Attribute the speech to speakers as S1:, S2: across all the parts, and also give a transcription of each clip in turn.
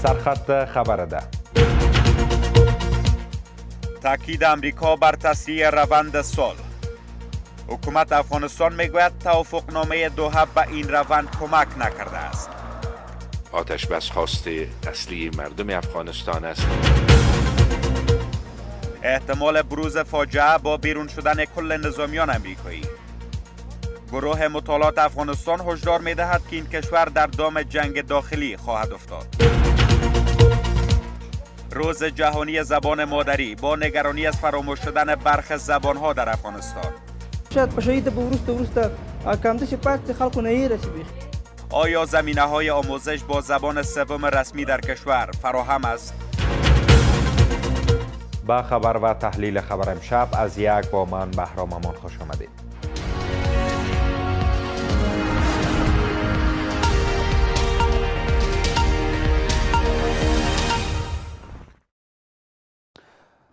S1: سرخط خبر ده.
S2: تاکید امریکا بر تسریع روند صلح. حکومت افغانستان میگوید توافقنامه دوحه به این روند کمک نکرده است.
S3: آتش بس خواست اصلی مردم افغانستان است.
S2: احتمال بروز فاجعه با بیرون شدن کل نظامیان امریکایی. گروه مطالعات افغانستان هشدار می‌دهد که این کشور در دام جنگ داخلی خواهد افتاد. روز جهانی زبان مادری با نگرانی از فراموش شدن برخی زبان‌ها در افغانستان.
S4: شاید پشهید به ورست کمدش پاک خلکو نه رسیدی.
S2: آیا زمینه‌های آموزش با زبان سوم رسمی در کشور فراهم است؟
S1: با خبر و تحلیل خبر امشب از یک با من بهرام امان خوش آمدید.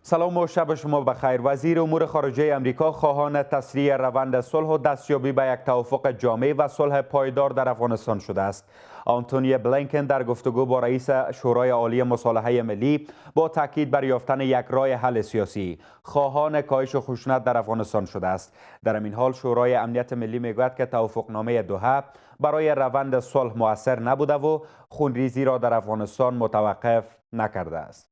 S1: سلام و شب شما بخیر. وزیر امور خارجه امریکا خواهان تسریع روند صلح و دستیابی به یک توافق جامع و صلح پایدار در افغانستان شده است. آنتونی بلینکن در گفتگو با رئیس شورای عالی مصالحه ملی با تاکید بر یافتن یک راه حل سیاسی خواهان کاهش خشونت در افغانستان شده است. در این حال شورای امنیت ملی میگوید که توافقنامه دوحه برای روند صلح مؤثر نبوده و خونریزی را در افغانستان متوقف نکرده است.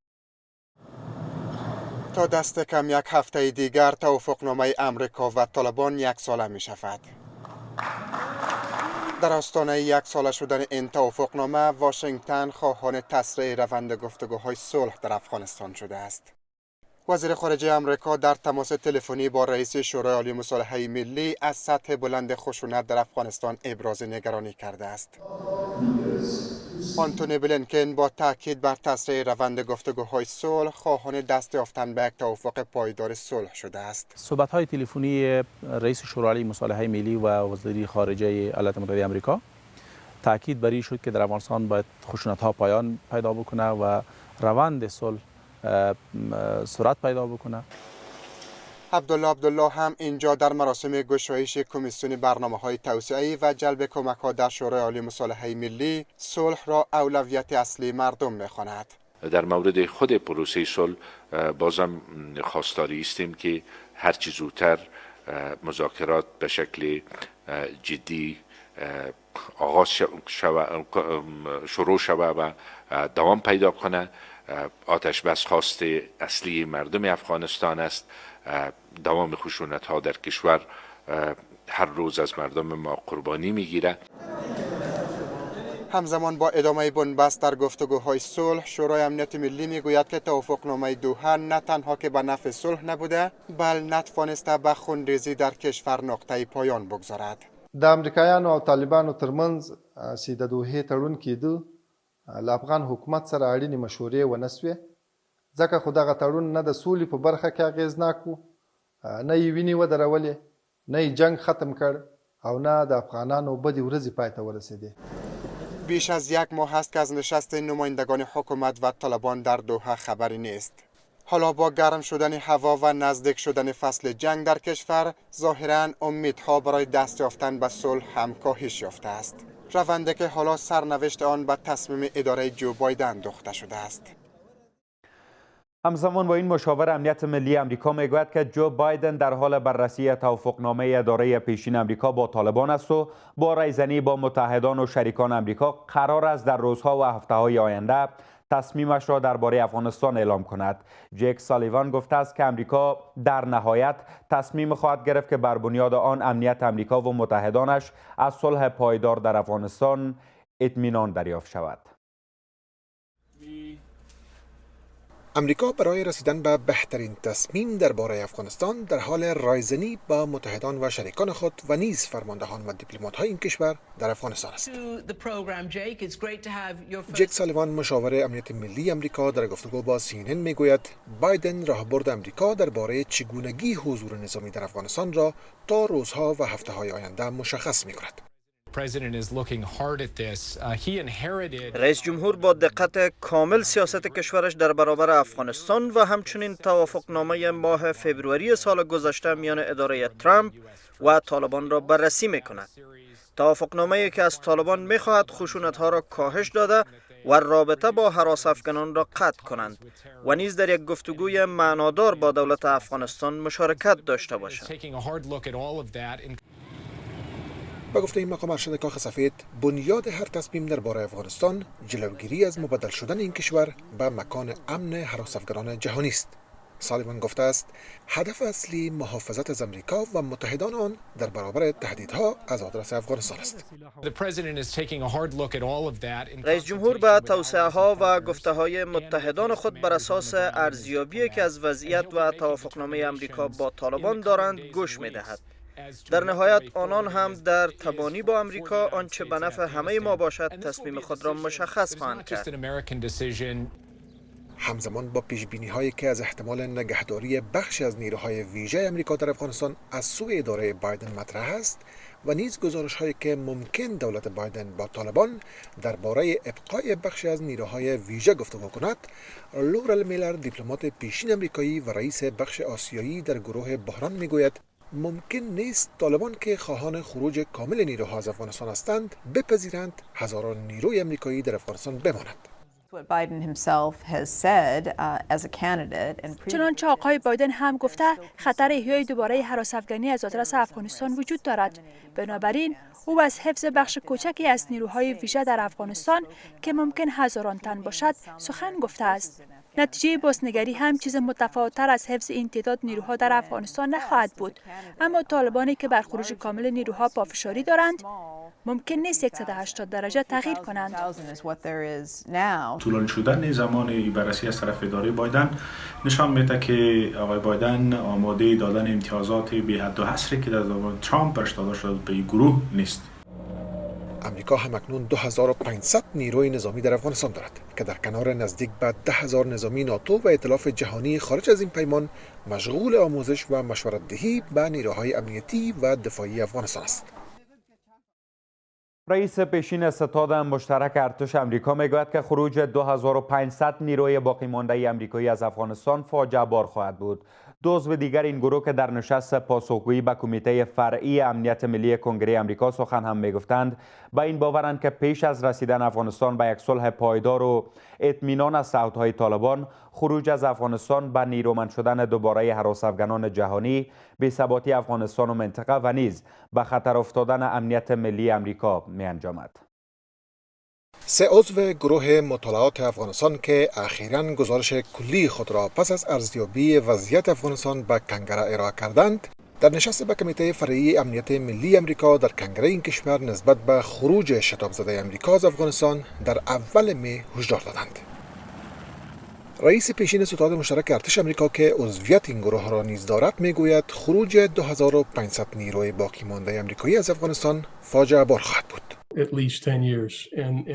S5: تا دست کم یک هفته دیگر توافقنامه امریکا و طالبان یک ساله می شود. در آستانه یک ساله شدن این توافقنامه، واشنگتن خواهان تسریع روند گفتگوهای صلح در افغانستان شده است. وزیر خارجه امریکا در تماس تلفنی با رئیس شورای عالی مصالحه ملی از سطح بلند خشونت در افغانستان ابراز نگرانی کرده است. آنتونی بلینکن با تاکید بر تسریع روند گفتگوهای صلح خواهان دست یافتن به یک توافق پایدار صلح شده است.
S6: صحبت‌های تلفنی رئیس شورای عالی مصالحه ملی و وزیر خارجه ایالات متحده آمریکا تاکید بر این شد که در افغانستان باید خشونت‌ها پایان پیدا بکنه و روند صلح سرعت پیدا بکنه.
S5: عبدالله هم اینجا در مراسم گشایش کمیسیون برنامه‌های توسعه‌ای و جلب کمک‌ها در شورای عالی مصالحه ملی صلح را اولویت اصلی مردم می‌خواند.
S3: در مورد خود پروسه صلح بازم خواستاری استیم که هرچی زودتر مذاکرات به شکل جدی آغاز شروع شود و دوام پیدا کنه. آتش بس خواست اصلی مردم افغانستان است. دوام خشونت ها در کشور هر روز از مردم ما قربانی میگیره.
S5: همزمان با ادامه بنبست در گفتگوهای صلح، شورای امنیت ملی میگوید که توافقنامه دوحه نه تنها که به نفع صلح نبوده، بل نتوانسته به خونریزی در کشور نقطه پایان بگذارد.
S7: د امریکایانو او طالبانو ترمنځ چې د دوحې تړون کېده له افغان حکومت سره اړینې مشورې ونه سوې، ځکه خو دغه تړون نه د سولې په برخه کې اغېزناک و، نه یې وینې ودرولې، نه یې جنگ ختم کړ او نه د افغانانو بدې ورځې پای ته ورسېدې.
S5: بیش از یک ماه است که از نشست نمایندگان حکومت و طالبان در دوحه خبری نیست. حالا با گرم شدن هوا و نزدیک شدن فصل جنگ در کشور، ظاهراً امیدها برای دست یافتن به صلح هم کاهش یافته است. روندی که حالا سرنوشت آن به تصمیم اداره جو بایدن دوخته شده است.
S1: همزمان با این مشاور امنیت ملی امریکا میگوید که جو بایدن در حال بررسی توافقنامه اداره پیشین امریکا با طالبان است و با رایزنی با متحدان و شریکان امریکا قرار است در روزها و هفته‌های آینده تصمیمش را درباره افغانستان اعلام کند. جک سالیوان گفته است که امریکا در نهایت تصمیم خواهد گرفت که بر بنیاد آن امنیت امریکا و متحدانش از صلح پایدار در افغانستان اطمینان دریافت شود.
S5: امریکا برای رسیدن به بهترین تصمیم درباره افغانستان در حال رایزنی با متحدان و شریکان خود و نیز فرماندهان و دیپلمات‌های این کشور در افغانستان است. جک سالیوان مشاور امنیت ملی امریکا در گفتگو با CNN میگوید بایدن راهبرد امریکا درباره چگونگی حضور نظامی در افغانستان را تا روزها و هفته‌های آینده مشخص می‌کند.
S8: رئیس جمهور با دقت کامل سیاست کشورش در برابر افغانستان و همچنین توافقنامه ماه فوریه سال گذشته میان اداره ترامپ و طالبان را بررسی می‌کند. توافقنامه‌ای که از طالبان می‌خواهد خشونت‌ها را کاهش داده و رابطه با هراس افغانان را قطع کنند و نیز در یک گفتگوی معنادار با دولت افغانستان مشارکت داشته باشند.
S9: با گفته این مقام ارشد کاخ سفید، بنیاد هر تصمیم درباره افغانستان جلوگیری از مبدل شدن این کشور به مکان امن هراس افغانان جهانی است. سالیوان گفته است هدف اصلی محافظت از امریکا و متحدان آن در برابر تهدیدها از آدرس افغانستان است.
S8: رئیس جمهور به توصیه‌ها و گفته‌های متحدان خود بر اساس ارزیابی که از وضعیت و توافقنامه امریکا با طالبان دارند گوش می‌دهد. در نهایت آنان هم در تبانی با امریکا آنچه به نفع همه ما باشد تصمیم خود را مشخص خواهند کرد.
S9: همزمان با پیشبینی هایی که از احتمال نگهداری بخشی از نیروهای ویژه امریکا در افغانستان از سوی اداره بایدن مطرح است و نیز گزارش هایی که ممکن دولت بایدن با طالبان درباره ابقای بخشی از نیروهای ویژه گفتگو کند، لورل میلر دیپلمات پیشین امریکایی و رئیس بخش آسیایی در گروه بحران میگوید ممکن نیست طالبان که خواهان خروج کامل نیروها از افغانستان هستند بپذیرند هزاران نیروی امریکایی در افغانستان بمانند.
S10: چنانچه آقای بایدن هم گفته خطر احیای دوباره هراس افغانی از آدرس افغانستان وجود دارد. بنابراین او از حفظ بخش کوچکی از نیروهای ویژه در افغانستان که ممکن هزاران تن باشد سخن گفته است. نتیجه بازنگری هم چیز متفاوت‌تر از حفظ این تعداد نیروها در افغانستان نخواهد بود، اما طالبانی که بر خروج کامل نیروها پافشاری دارند ممکن نیست 180 درجه تغییر کنند.
S11: طولانی شدن زمان بررسی از طرف اداره بایدن نشان میده که آقای بایدن آماده دادن امتیازات بی حد و حصری که در زمان ترامپ برش داده شد به این گروه نیست.
S9: امریکا همکنون 2500 نیروی نظامی در افغانستان دارد که در کنار نزدیک به 10,000 نظامی ناتو و ائتلاف جهانی خارج از این پیمان مشغول آموزش و مشورت دهی به نیروهای امنیتی و دفاعی افغانستان است.
S1: رئیس پیشین ستاد مشترک ارتش امریکا میگوید که خروج 2500 نیروی باقی مانده امریکایی از افغانستان فاجعه بار خواهد بود. دو عضو دیگر این گروه که در نشست پاسخگویی به کمیته فرعی امنیت ملی کنگره امریکا سخن هم میگفتند با این باورند که پیش از رسیدن افغانستان به یک صلح پایدار و اطمینان از تعهدهای طالبان، خروج از افغانستان به نیرومند شدن دوباره هراس افغانان جهانی، بی‌ثباتی افغانستان و منطقه و نیز به خطر افتادن امنیت ملی امریکا می انجامد.
S9: سه عضو گروه مطالعات افغانستان که اخیراً گزارش کلی خود را پس از ارزیابی وضعیت افغانستان به کنگره ارائه کردند، در نشست به کمیته فرعی امنیت ملی امریکا در کنگره این کشور نسبت به خروج شتاب زده امریکا از افغانستان در اول می هشدار دادند. رئیس پیشین ستاد مشترک ارتش امریکا که عضویت این گروه را نیز دارد میگوید خروج 2500 نیروی باقی مانده امریکایی از افغانستان فاجعه بار خواهد بود.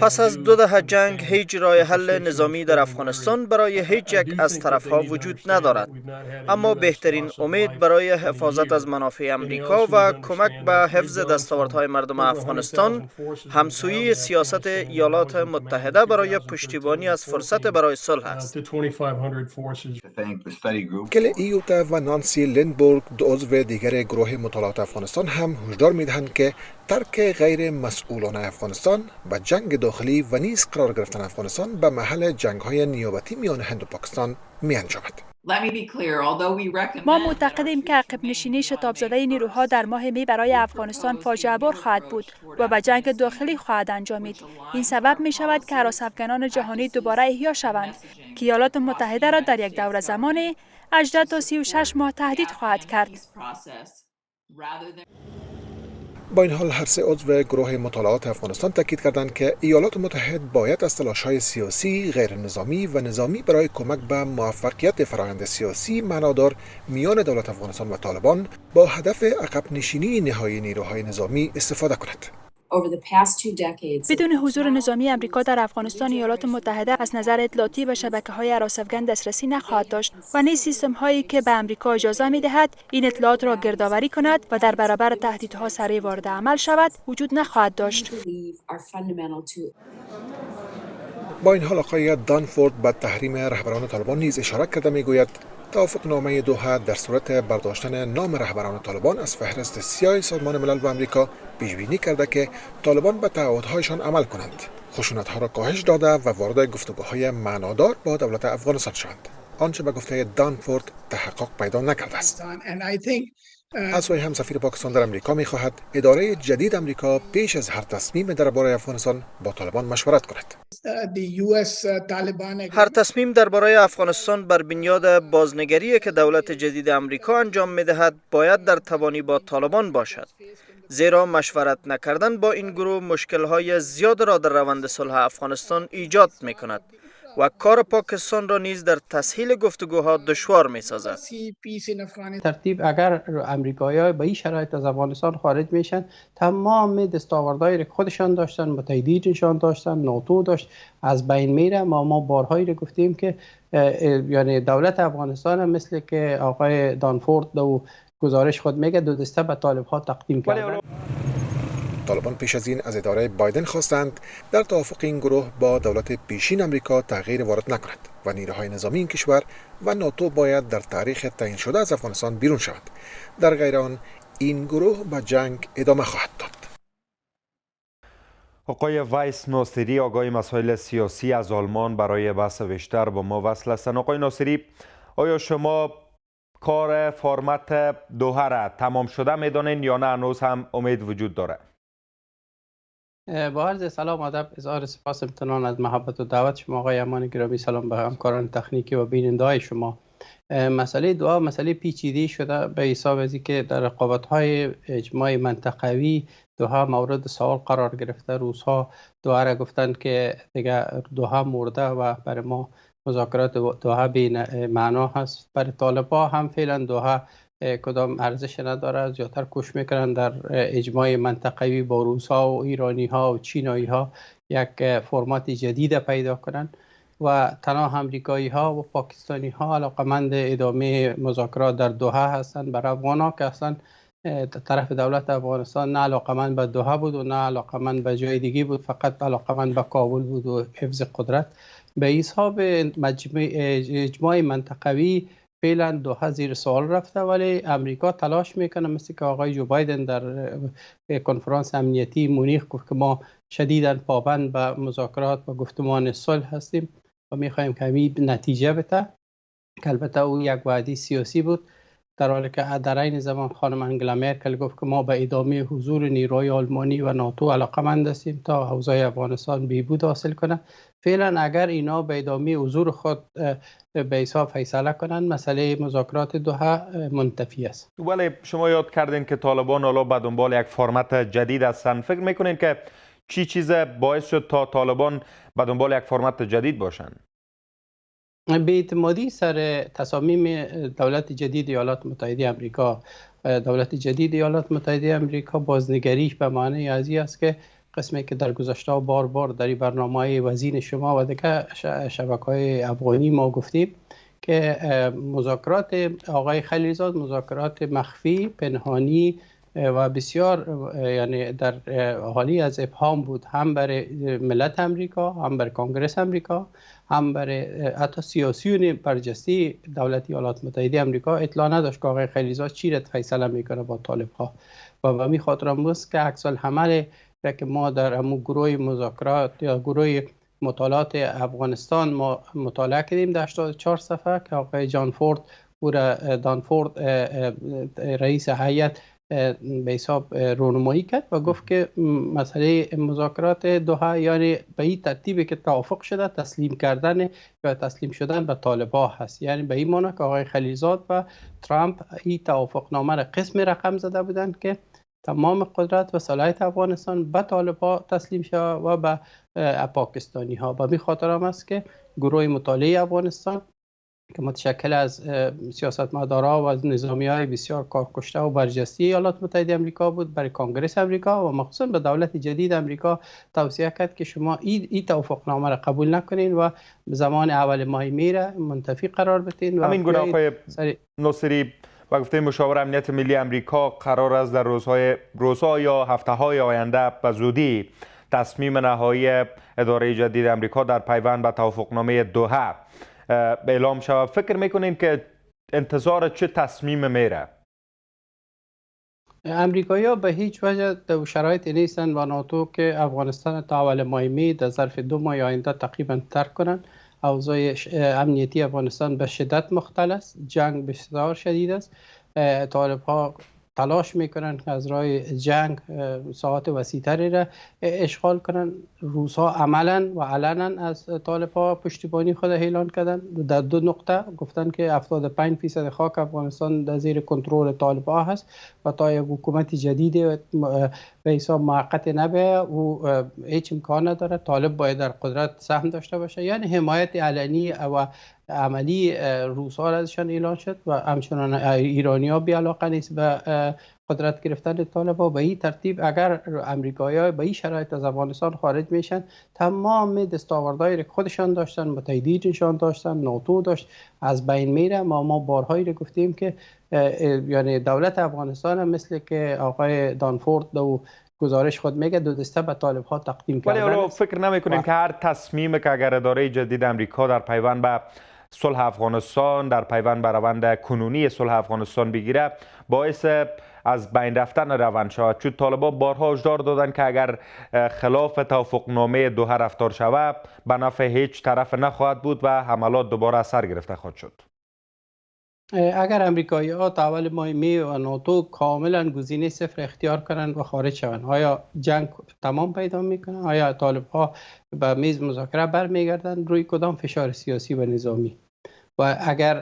S8: پس از 2 دهه جنگ هیچ راه حل نظامی در افغانستان برای هیچ یک از طرفها وجود ندارد، اما بهترین امید برای حفاظت از منافع امریکا و کمک به حفظ دستاوردهای مردم افغانستان همسویی سیاست ایالات متحده برای پشتیبانی از فرصت برای صلح است.
S9: کل ایوتا و نانسی لندبورگ دو عضو دیگر گروه مطالعات افغانستان هم هشدار میدهند که ترک غیر مسئولانه افغانستان به جنگ داخلی و نیز قرار گرفتن افغانستان به محل جنگ‌های نیابتی میان هند و پاکستان می انجامد.
S10: ما معتقدیم که عقب نشینی شتاب زده نیروها در ماه می برای افغانستان فاجعه بار خواهد بود و به جنگ داخلی خواهد انجامید. این سبب می شود که هراس افغانان جهانی دوباره احیا شوند که ایالات متحده را در یک دوره زمانی 18 تا 36 ماه تهدید خواهد کرد.
S9: با این حال هر سه عضو گروه مطالعات افغانستان تاکید کردند که ایالات متحد باید از تلاش‌های سیاسی، غیر نظامی و نظامی برای کمک به موفقیت فرآیند سیاسی معنادار میان دولت افغانستان و طالبان با هدف عقب نشینی نهایی نیروهای نظامی استفاده کند.
S10: بدون حضور نظامی امریکا در افغانستان، ایالات متحده از نظر اطلاعاتی به شبکه‌های هراس افغان دسترسی نخواهد داشت و نیز سیستم‌هایی که به امریکا اجازه می‌دهد این اطلاعات را گردآوری کند و در برابر تهدیدها سریع وارد عمل شود وجود نخواهد داشت.
S9: با این حال آقای دانفورد به تحریم رهبران طالبان نیز اشاره کرده میگوید توافقنامه دوحه در صورت برداشتن نام رهبران طالبان از فهرست سیاه سازمان ملل و آمریکا پیش بینی کرده که طالبان به تعهدهایشان عمل کنند، خشونت‌ها را کاهش داده و وارد گفتگوهای معنادار با دولت افغانستان شوند. آنچه به گفته دانفورد تحقق پیدا نکرده است. از سوی هم سفیر پاکستان در امریکا می‌خواهد اداره جدید امریکا پیش از هر تصمیم درباره افغانستان با طالبان مشورت کند.
S8: هر تصمیم درباره افغانستان بر بنیاد بازنگری که دولت جدید امریکا انجام می‌دهد باید در توانی با طالبان باشد، زیرا مشورت نکردن با این گروه مشکل‌های زیاد را در روند صلح افغانستان ایجاد می‌کند و کار پاکستان را نیز در تسهیل گفتگوها دشوار می‌سازد.
S12: ترتیب اگر امریکایی‌ها به این شرایط از افغانستان خارج میشن، تمام دستاوردهایی که خودشان داشتن، متحدینشان داشتن، ناتو داشت، از بین میره. ما بارهایی رو گفتیم که یعنی دولت افغانستان هم مثل که آقای دانفورد دو گزارش خود میگه 2 دسته به طالب‌ها تقدیم کردن.
S9: طالبان پیش از این از اداره بایدن خواستند در توافق این گروه با دولت پیشین امریکا تغییر وارد نکند و نیروهای نظامی این کشور و ناتو باید در تاریخ تعیین شده از افغانستان بیرون شوند. در غیر آن این گروه به جنگ ادامه خواهد داد.
S1: آقای وایس ناصری، آقای مسائل سیاسی از آلمان، برای بحث بیشتر با ما وصل هستند. آقای ناصری، آیا شما کار فرمت دوحه را تمام شده میدانین یا نه هنوز هم امید وجود داره؟
S12: با عرض سلام ادب، اظهار سپاس امتنان از محبت و دعوت شما آقای امان گرامی. سلام به همکاران تکنیکی و بیننده‌های شما. مسئله دوحه مسئله پیچیده شده به حساب از اینکه در رقابت‌های اجماع منطقوی دوحه مورد سوال قرار گرفته. روزها دوحه را گفتند که دیگه دوحه مرده و برای ما مذاکرات دوحه بی معنا هست. برای طالب‌ها هم فعلا دوحه کدام ارزش نداره، زیادتر کوشش میکنن در اجماع منطقوی با روس‌ها و ایرانی‌ها و چینایی‌ها یک فرمات جدید پیدا کنن و تنها امریکایی‌ها و پاکستانی‌ها علاقمند ادامه مذاکرات در دوحه هستند. برای افغان‌ها که اصلا طرف دولت افغانستان نه علاقمند به دوحه بود و نه علاقمند به جای دیگه بود، فقط علاقمند به کابل بود و حفظ قدرت. به حساب اجماع منطقوی فعلا دوحه زیر سوال رفته، ولی امریکا تلاش میکنه، مثل که آقای جو بایدن در کنفرانس امنیتی مونیخ گفت که ما شدیداً پابند به مذاکرات و گفتمان صلح هستیم و میخوایم که همین نتیجه بده، که البته او یک وعده سیاسی بود، در حالی که در این زمان خانم انگلا مرکل گفت که ما به ادامه حضور نیروهای آلمانی و ناتو علاقمند هستیم تا حوزه افغانستان بهبود حاصل کنه. فعلا اگر اینا به ادامه حضور خود به حساب فیصله کنند، مسئله مذاکرات دوحه منتفی است.
S1: ولی شما یاد کردین که طالبان حالا به دنبال یک فرمت جدید هستند. فکر میکنین که چی چیز باعث شد تا طالبان به دنبال یک فرمت جدید باشند؟
S12: بی‌اعتمادی سر تصامیم دولت جدید ایالات متحده آمریکا. دولت جدید ایالات متحده آمریکا بازنگریش به معنی از این است که قسمی که در گذشته بار در برنامه وزین شما و دیگه شبکه‌های افغانی ما گفتیم که مذاکرات آقای خلیلزاد مذاکرات مخفی، پنهانی و بسیار یعنی در حالی از ابهام بود، هم برای ملت امریکا، هم برای کنگره امریکا، هم برای حتی سیاسیون برجسته دولت ایالات متحده آمریکا. اطلاع نداشت که آقای خلیلزاد چی را فیصله میکنه با طالب‌ها و به همین خاطر بود که عکس العمل که ما در همون گروه مذاکرات یا گروه مطالعات افغانستان ما مطالعه کردیم در 84 صفحه که آقای دانفورد رئیس هیئت به حساب رونمایی کرد و گفت که مسئله مذاکرات دوحه یعنی به این ترتیبی که توافق شده تسلیم کردن یا تسلیم شدن به طالب‌ها هست. یعنی به این معنی که آقای خلیلزاد و ترامپ این توافقنامه را قسم رقم زده بودند که تمام قدرت و صلاحیت افغانستان به طالب‌ها تسلیم شود و به پاکستانی‌ها. به این خاطر هم است که گروه مطالعه افغانستان که متشکل از سیاستمدارا و از نظامی‌های بسیار کارکشته و برجسته ایالات متحده آمریکا بود، برای کنگره آمریکا و مخصوصا به دولت جدید آمریکا توصیه کرد که شما این توافقنامه را قبول نکنین و زمان اول ماه میره منتفی قرار بدین.
S1: همین گونه آقای ناصری و گفته مشاور امنیت ملی آمریکا قرار است در روزها یا هفته‌های آینده به زودی تصمیم نهایی اداره جدید آمریکا در پیوند به توافقنامه دوحه اعلام شود. فکر میکنین که انتظار چه تصمیم میره؟
S12: امریکایی‌ها به هیچ وجه در شرایطی نیستند با ناتو که افغانستان تا اول ماه می در ظرف 2 ماه آینده تقریبا ترک کنند. اوضاع امنیتی افغانستان به شدت مختل است، جنگ بسیار شدید است. طالب‌ها تلاش میکنن که از راه جنگ ساحات وسیع‌تری را اشغال کنند. روس‌ها عملاً و علنا از طالب‌ها پشتیبانی خود اعلان کردند. در 2 نقطه گفتن که 75% خاک افغانستان در زیر کنترل طالب‌ها هست و تا یک حکومت جدید به حساب موقت نبه و هیچ امکان نداره. طالب باید در قدرت سهم داشته باشه. یعنی حمایت علنی و عملی روس‌ها ازشان اعلان شد و همچنان ایرانی‌ها بی علاقه نیست به قدرت گرفتن طالب‌ها. به این ترتیب اگر امریکایی‌ها به این شرایط از افغانستان خارج میشن، تمام دستاوردهایی که خودشان داشتن، متحدینشان داشتن، ناتو داشت، از بین میره. ما بارهایی رو گفتیم که یعنی دولت افغانستان هم مثل که آقای دانفورد و گزارش خود میگه 2 دسته به طالب‌ها تقدیم کردن.
S1: ولی فکر نمی‌کنین که هر تصمیمی که اگر اداره جدید امریکا در پیوند به صلح افغانستان، در پیوند به روند کنونی صلح افغانستان بگیره، باعث از بین رفتن روند شود؟ چون طالبان بارها هشدار دادن که اگر خلاف توافقنامه دوحه رفتار شود به نفع هیچ طرف نخواهد بود و حملات دوباره از سر گرفته خواهد شد.
S12: اگر امریکایی‌ها تا اول ماه می و ناتو کاملا گزینه صفر اختیار کنند و خارج شوند، آیا جنگ تمام پیدا میکنه؟ آیا طالب‌ها به میز مذاکره برمیگردند؟ روی کدام فشار سیاسی و نظامی؟ و اگر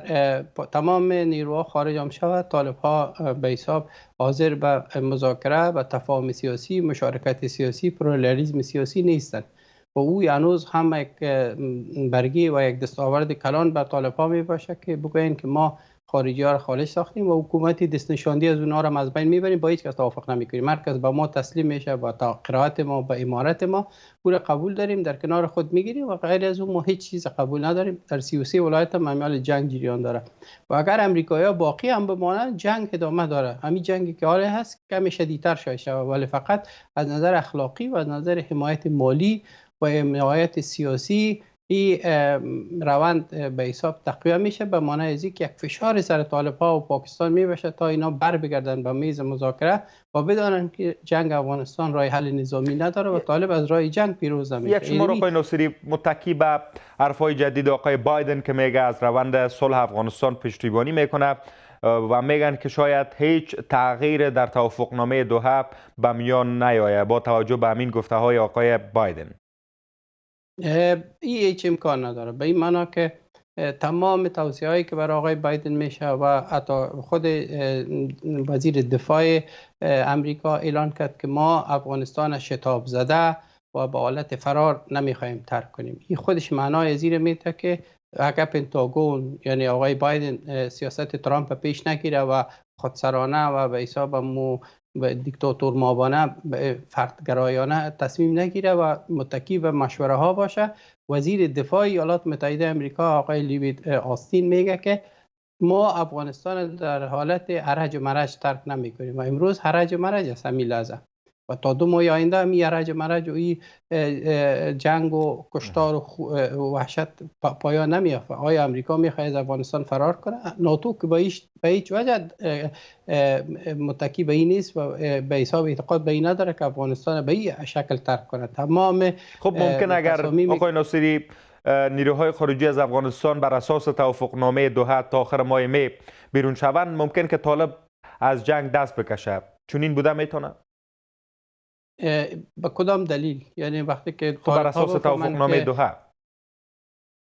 S12: تمام نیروها خارج هم شود، طالب‌ها به حساب حاضر به مذاکره و تفاهم سیاسی، مشارکت سیاسی، پلورالیسم سیاسی نیستند. و او هنوز هم یک برگی و یک دستاورد کلان بر طالب‌ها می باشه که بگوین که ما خارجی‌ها را خالص ساختیم و حکومتی دست نشاندی از اونها را از بین میبریم، با هیچ کس توافق نمیکنیم. مرکز به ما تسلیم میشه، با قرائت ما، با امارت ما، او را قبول داریم، در کنار خود میگیریم و غیر از اون ما هیچ چیز قبول نداریم. در 33 ولایت هم اعمال جنگ جریان داره و اگر امریکایی‌ها باقی هم بمانند، جنگ ادامه داره. همین جنگی که حالا هست کمی شدیدتر شود، ولی فقط از نظر اخلاقی و از نظر حمایت مالی و حمایت سیاسی این روند به حساب تقویه میشه، به معنی از اینکه یک فشار سر طالب‌ها و پاکستان میبشه تا اینا بر بگردن به میز مذاکره و بدانن که جنگ افغانستان راه حل نظامی نداره و طالب از راه جنگ پیروز نمیشه.
S1: یک شما آقای ناصری متکی به حرفای جدید آقای بایدن که میگه از روند صلح افغانستان پشتیبانی میکنه و میگن که شاید هیچ تغییر در توافقنامه دوحه به میان نیاید با توجه به همین گفته‌های آقای بایدن.
S12: این هیچ امکان نداره، به این معنا که تمام توصیه‌هایی که برای آقای بایدن میشه و حتی خود وزیر دفاع امریکا اعلان کرد که ما افغانستان شتاب زده و به حالت فرار نمیخوایم ترک کنیم. این خودش معنای زیر میده که اگر پنتاگون یعنی آقای بایدن سیاست ترامپ پیش نگیره و خودسرانه و به حساب دیکتاتور مابانه فردگرایانه تصمیم نگیره و متکی به مشوره ها باشه، وزیر دفاع ایالات متحده امریکا آقای لیوید آستین میگه که ما افغانستان در حالت هرج و مرج ترک نمی کنیم و امروز هرج و مرج است همین لحظه و تا 2 ماه آینده می هرج و مرج و این جنگ و کشتار و وحشت پایان نمیافته. آیا امریکا میخواد از افغانستان فرار کنه؟ ناتو که به هیچ وجه متکی به این نیست و به حساب اعتقاد به این نداره که افغانستان به این شکل ترک کنه. تمام
S1: خب ممکن اگر آقای ناصری نیروهای خارجی از افغانستان بر اساس توافقنامه دوحه تا آخر ماه می بیرون شوند، ممکن که طالب از جنگ دست بکشه. چون این بوده میتونه؟
S12: به کدام دلیل؟ یعنی وقتی که
S1: بر اساس توافقنامه دوحه،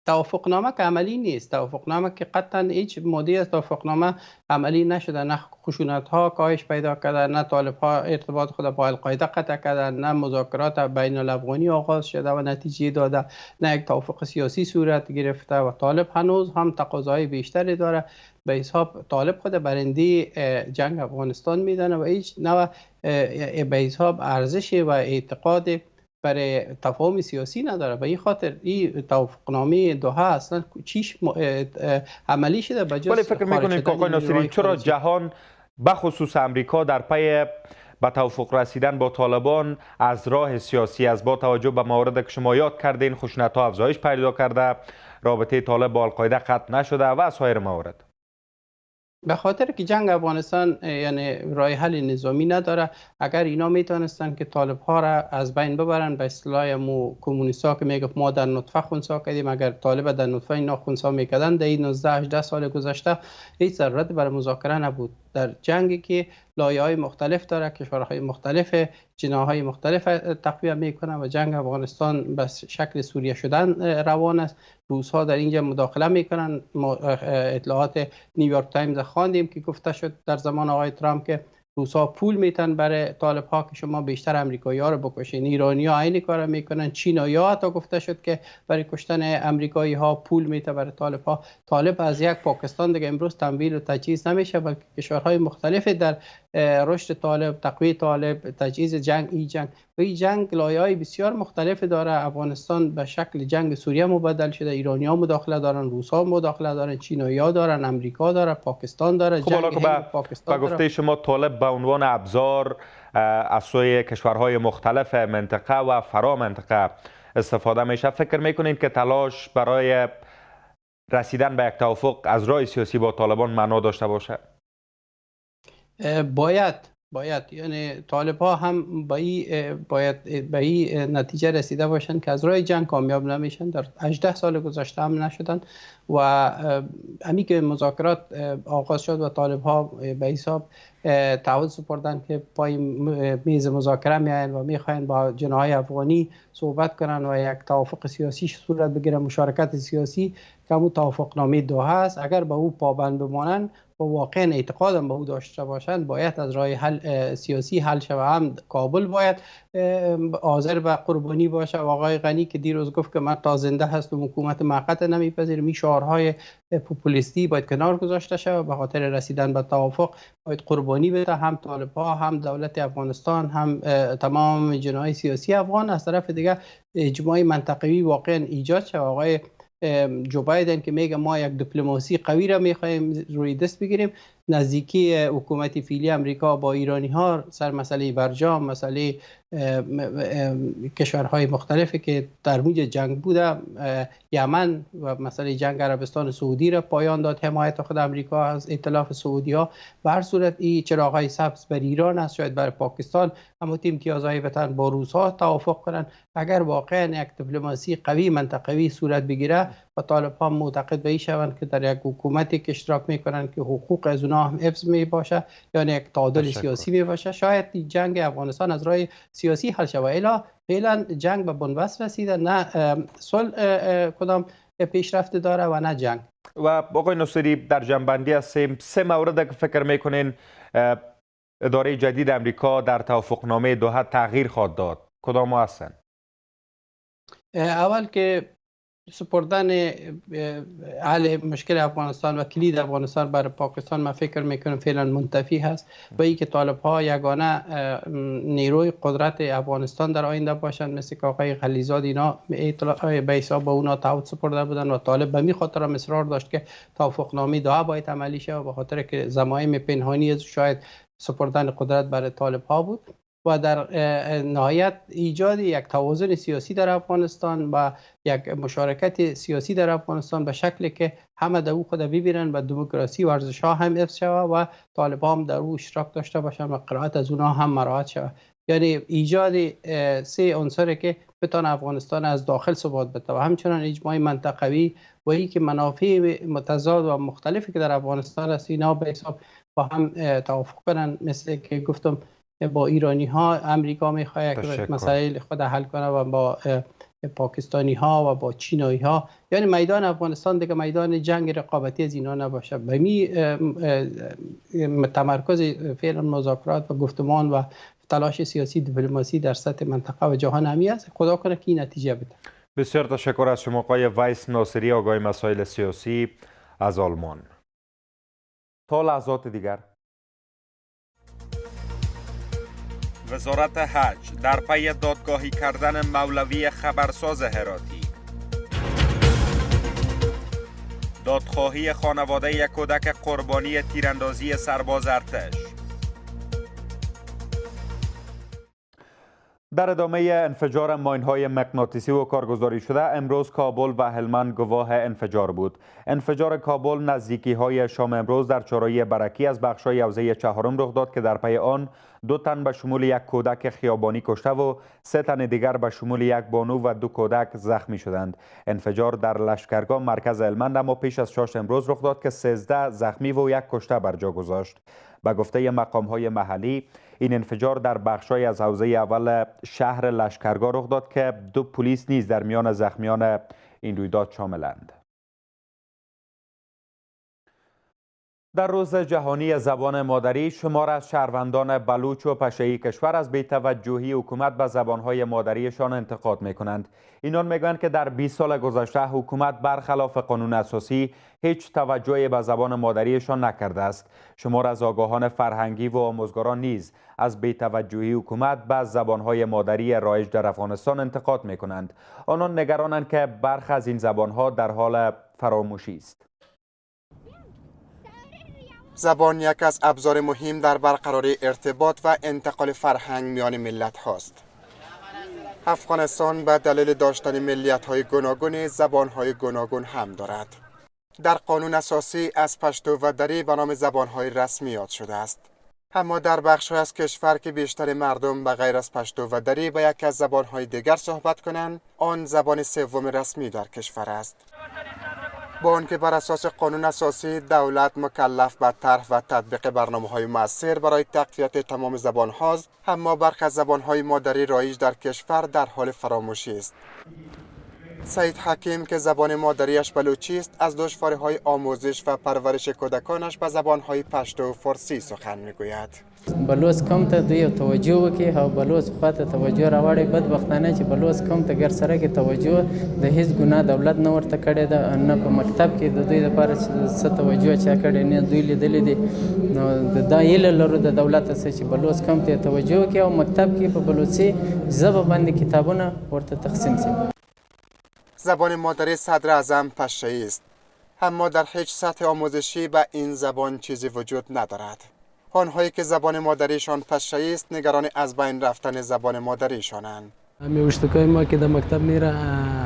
S12: توافقنامه که عملی نیست، توافقنامه که قطعا هیچ ماده از توافقنامه عملی نشده، نه خشونت ها کاهش پیدا کرده، نه طالب ها ارتباط خود با القاعده قطع کرده، نه مذاکرات بین الافغانی آغاز شده و نتیجه داده، نه یک توافق سیاسی صورت گرفته و طالب هنوز هم تقاضای بیشتری داره. به حساب طالب خود برنده جنگ افغانستان میدانه و هیچ نوع به حساب ارزش و اعتقاد برای تفاهم سیاسی نداره. به این خاطر این توافقنامه دوحه اصلا چیش عملی شده به جز
S1: ولی فکر میکنید که آقای ناصری چرا جهان بخصوص امریکا در پی به توافق رسیدن با طالبان از راه سیاسی از با توجه به موارد که شما یاد کردین، خشونت ها افزایش پیدا کرده، رابطه طالب با القاعده قطع نشده و سایر موارد؟
S12: به خاطر که جنگ افغانستان یعنی راه حل نظامی نداره. اگر اینا میتونستن که طالب ها را از بین ببرن، به اصطلاح مو کمونیستا که میگه ما در نطفه خونسا کردیم، اگر طالب در نطفه اینا خونسا میکردن در این 19-18 سال گذشته هیچ ضرورت برای مذاکره نبود. در جنگی که لایه‌های مختلف داره، کشورهای مختلف جناحهای مختلف تقویت میکنه و جنگ افغانستان به شکل سوریه شدن روان است. روس ها در اینجا مداخله میکنن. اطلاعات نیویورک تایمز خواندیم که گفته شد در زمان آقای ترامپ که روس ها پول میتن برای طالب ها که شما بیشتر امریکایی ها رو بکشین. ایرانی ها عین کار میکنن. چینایی ها تا گفته شد که برای کشتن امریکایی ها پول میته برای طالب ها. طالب از یک پاکستان دیگه امروز تمویل و تجهیز نمیشه، بلکه کشورهای مختلف در رشد طالب، تقویت طالب، تجهیز جنگ. این جنگ لایه‌های بسیار مختلف داره. افغانستان به شکل جنگ سوریه مبدل شده. ایرانی ها مداخله دارن، روس ها مداخله دارن، چینایی ها دارن، امریکا داره، پاکستان داره.
S1: خب حالا پاکستان گفته شما طالب به عنوان ابزار از سوی کشورهای مختلف منطقه و فرا منطقه استفاده میشه. فکر میکنید که تلاش برای رسیدن به یک توافق از راه سیاسی با طالبان معنا داشته باشه؟
S12: باید یعنی طالب ها هم باید به این نتیجه رسیده باشن که از راه جنگ کامیاب نمیشن. در 18 سال گذشته هم نشدن و امی که مذاکرات آغاز شد و طالب ها به حساب تعهد سپردن که پای میز مذاکره میاین و میخواین با جناحهای افغانی صحبت کنن و یک توافق سیاسی صورت بگیره، مشارکت سیاسی که همون توافق نامه دوحه است. اگر به او پابند بمانن و واقعا اعتقادم به او داشته باشند، باید از راه حل سیاسی حل شود. هم کابل باید حاضر به قربانی باشه. و آقای غنی که دیروز گفت که من تا زنده هستم حکومت موقت نمیپذیرم، این شعارهای پوپولیستی باید کنار گذاشته شود. به خاطر رسیدن به توافق باید قربانی بده هم طالب ها، هم دولت افغانستان، هم تمام جناحهای سیاسی افغان. از طرف دیگه اجماع منطقوی واقعا ایجاد شود. آقای جو بایدن که میگه ما یک دیپلماسی قوی را میخوایم روی دست بگیریم. نزدیکی حکومت فعلی امریکا با ایرانی ها سر مسئله برجام، مسئله کشورهای مختلفی که در موج جنگ بوده، یمن و مسئله جنگ عربستان سعودی را پایان داد، حمایت خود امریکا از ائتلاف سعودی ها. به هر صورت این چراغ‌های سبز بر ایران است، شاید برای پاکستان، اما امتیازهای وطن با روس ها توافق کنند. اگر واقعا یک دیپلماسی قوی منطقوی صورت بگیره و طالب ها معتقد به این شوند که در یک حکومتی که اشتراک میکنند که حقوق از اونها هم حفظ می باشه، یعنی یک تعادل سیاسی می باشه، شاید جنگ افغانستان از راه سیاسی حل شود. فعلا جنگ به بنبست رسیده، نه صلح کدام پیشرفت داره و نه جنگ.
S1: و آقای نصیری در جنبندی از سه مورد که فکر میکنین اداره جدید امریکا در توافقنامه دوحه تغییر خواهد داد، کدام هستند؟
S12: اول که سپردن حل مشکل افغانستان و کلید افغانستان برای پاکستان، من فکر میکنم فعلا منتفی هست و این که طالب ها یگانه نیروی قدرت افغانستان در آینده باشند، مثل که آقای خلیزاد اینا به حساب با اونا تعهد سپرده بودن و طالب به می خاطر هم اصرار داشت که توافقنامه دوحه باید عملی شود، به خاطر که ضمایم پنهانی شاید سپردن قدرت برای طالب ها بود. و در نهایت ایجاد یک توازن سیاسی در افغانستان و یک مشارکت سیاسی در افغانستان به شکلی که همه در او خود ببینن و دموکراسی و ارزش ها هم حفظ شود و طالب هم در او اشتراک داشته باشن و قرائت از اونها هم مراعات شود. یعنی ایجاد سه عنصری که بتونه افغانستان از داخل ثبات بده و همچنان اجماع منطقوی و این که منافع متضاد و مختلفی که در افغانستان است اینا به حساب با هم توافق کنن. مثل که گفتم با ایرانی ها امریکا میخواد که مسائل خود حل کنه و با پاکستانی ها و با چینایی ها، یعنی میدان افغانستان دیگه میدان جنگ رقابتی از اینا نباشه. به می تمرکز فعلا مذاکرات و گفتمان و تلاش سیاسی دیپلماسی در سطح منطقه و جهان همی است. خدا کنه که این نتیجه بده.
S1: بسیار تشکر از شما آقای ویس ناصری، آگاه مسائل سیاسی از آلمان. تا لحظات دیگر
S2: وزارت حج در پی دادگاهی کردن مولوی خبرساز هراتی. دادخواهی خانواده یک کودک قربانی تیراندازی سرباز ارتش.
S1: در ادامه انفجار ماین‌های مغناطیسی و کارگزاری شده، امروز کابل و هلمند گواه انفجار بود. انفجار کابل نزدیکی‌های شام امروز در چهارراه برکی از بخش‌های حوزه چهارم رخ داد که در پی آن 2 تن به شمول یک کودک خیابانی کشته و 3 تن دیگر به شمول یک بانو و 2 کودک زخمی شدند. انفجار در لشکرگاه مرکز هلمند اما پیش از شاش امروز رخ داد که 13 زخمی و 1 کشته بر جا گذاشت. به گفته مقام‌های محلی، این انفجار در بخش‌های از حوزه اول شهر لشکرگاه رخ داد که 2 پلیس نیز در میان زخمیان این رویداد شاملند. در روز جهانی زبان مادری، شمار از شهروندان بلوچ و پشه‌ای کشور از بی‌توجهی حکومت به زبانهای مادریشان انتقاد می‌کنند. اینان می‌گویند که در 20 سال گذشته حکومت برخلاف قانون اساسی هیچ توجهی به زبان مادریشان نکرده است. شمار از آگاهان فرهنگی و آموزگاران نیز از بی‌توجهی حکومت به زبانهای مادری رایج در افغانستان انتقاد می‌کنند. آنان نگرانند که برخی از این زبانها در حال فراموشی است.
S5: زبان یک از ابزار مهم در برقراری ارتباط و انتقال فرهنگ میان ملت هاست. افغانستان به دلیل داشتن ملیت های گوناگون زبان های گوناگون هم دارد. در قانون اساسی از پشتو و دری به نام زبان های رسمی یاد شده است. اما در بخش از کشور که بیشتر مردم به غیر از پشتو و دری به یک از زبان های دیگر صحبت کنند، آن زبان سوم رسمی در کشور است. با آنکه بر اساس قانون اساسی دولت مکلف به طرح و تطبیق برنامه‌های مؤثر برای تقویت تمام زبان‌هاست، اما برخی از زبان‌های مادری رایج در کشور در حال فراموشی است. سعید حکیم که زبان مادریش بلوچی است، از دشواری‌های آموزش و پرورش کودکانش به زبان‌های پشتو و فارسی سخن می‌گوید.
S13: بلوچ کم ته دوی توجه وکړي او بلوچ خواته توجه راوړي. بدبختانه چې بلوچ کم ته ګر سره کې توجه د هیڅ ګناه دولت نه ورته کړې ده، نه په مکتب کې د دوی لپاره څه توجه چا کړې نه دوی لیدلې دي. نو دا هیله لرو د دولت څخه چې بلوچ کم ته توجه وکړي او مکتب کې په بلوچي ژبه باندې کتابونه ورته تقسیم شي.
S5: زبان مادری صدر اعظم پشه‌ای است، اما در هیچ سطح آموزشی به این زبان چیزی وجود ندارد. آنهایی که زبان مادریشان پشه‌ای است نگران از بین رفتن زبان مادریشانند.
S14: میوشتکای ما که در مکتب میره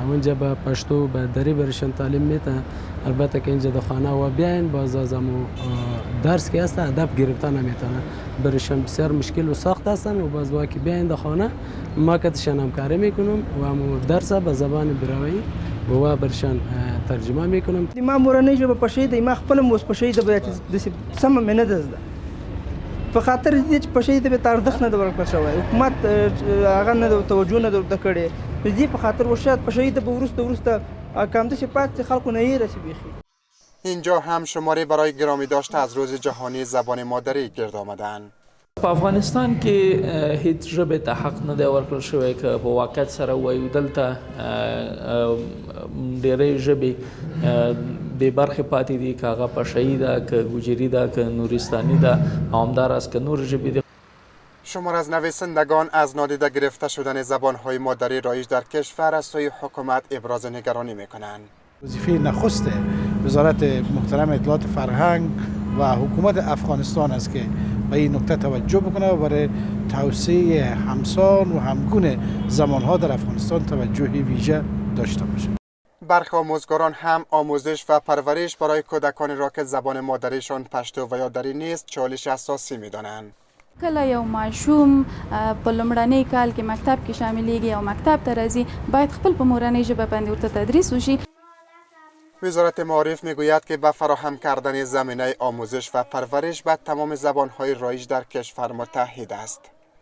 S14: اونجا به پشتو به دری برشان تعلیم میده، البته که اینجا در خانه و بیاین باز از درس که هست ادب گرفتن نمیتونه برشان بسیار مشکل و سخت هستن و باز وقتی بیاین در خانه ما کتشان همکاری میکنم و هم درس به زبان براوی و برشان ترجمه میکنم.
S4: ما مورنۍ ژبه پښې د ما خپل موس پښې د سم منه ده په خاطر دې چې پښې د به ارزښت نه ورکړل شوی، حکومت هغه نه توجه نه درته کړې، دې په خاطر ورشاد پښې د ورسته کامده چې پات خلکو نه یې رسی بیخي.
S5: اینجا هم شماری برای گرامی داشته از روز جهانی زبان مادری گرد آمدند.
S15: په افغانستان کې هیڅ ژبې ته حق نه دی ورکړل شوی که په واقعیت سره وایو. دلته ډېرې ژبې بې برخې پاتې دي، که هغه پشه‌ایي ده، که ګوجري ده، که نورستاني ده او همداراز که نور ژبې دي.
S5: شمار از نویسندگان از نادیده گرفته شدن زبان‌های مادری رایج در کشور از سوی حکومت ابراز نگرانی می‌کنند.
S16: وظیفه نخست وزارت محترم اطلاعات فرهنگ و حکومت افغانستان است که به این نکته توجه بکنه و برای توسعه همسان و همگون زبان‌ها در افغانستان توجهی ویژه داشته باشه.
S5: برخی آموزگاران هم آموزش و پرورش برای کودکان را که زبان مادریشان پشتو و یا دری نیست چالش اساسی می‌دانند.
S17: کله یو ماشوم په لومړني کال کې مکتب کې شاملېږي او مکتب ته راځي باید خپل په مورنۍ ژبه باندې ورته تدریس وشي.
S5: وزارت معارف میگوید که به فراهم کردن زمینه آموزش و پرورش به تمام زبان‌های رایج در کشور متحد است.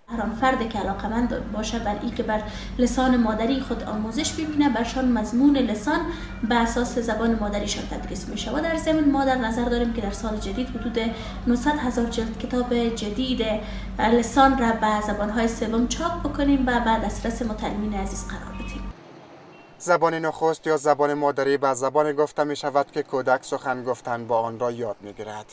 S18: هر آن فردی که علاقمند باشه بر این که بر لسان مادری خود آموزش ببینه، برشان مضمون لسان به اساس زبان مادریشان تدریس میشه. و در ضمن ما در نظر داریم که در سال جدید حدود 900,000 جلد کتاب جدید لسان را به زبان‌های سوم چاپ بکنیم و بعد دسترس متعلمین عزیز قرار بدیم.
S5: زبان نخست یا زبان مادری به زبان گفته می شود که کودک سخن گفتن با آن را یاد می گیرد.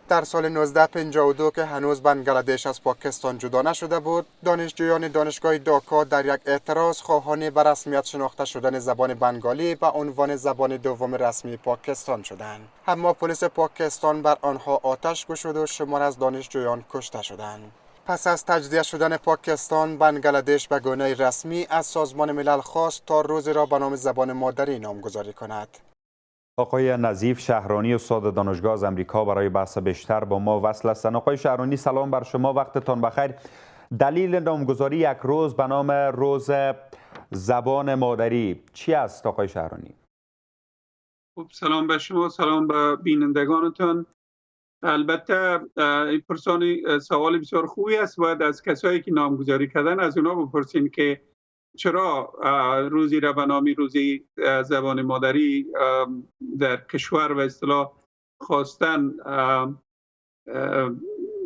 S5: در سال 1952 که هنوز بنگلادش از پاکستان جدا نشده بود، دانشجویان دانشگاه داکا در یک اعتراض خواهان به رسمیت شناخته شدن زبان بنگالی به عنوان زبان دوم رسمی پاکستان شدند. اما پلیس پاکستان بر آنها آتش گشود و شمار از دانشجویان کشته شدند. پس از تجزیه شدن پاکستان، بنگلادش به گونه رسمی از سازمان ملل خواست تا روز را به نام زبان مادری نامگذاری کند.
S1: آقای نظیف شهرانی استاد دانشگاه از امریکا برای بحث بیشتر با ما وصل هستند. آقای شهرانی سلام بر شما، وقتتان بخیر. دلیل نامگذاری یک روز به نام روز زبان مادری چی است آقای شهرانی؟
S19: خب سلام به شما، سلام به بینندگانتان. البته این پرسان سوال بسیار خوبی است. باید از کسایی که نامگذاری کردن از اونا بپرسین که چرا روزی را به نام روزی زبان مادری در کشور به اصطلاح خواستن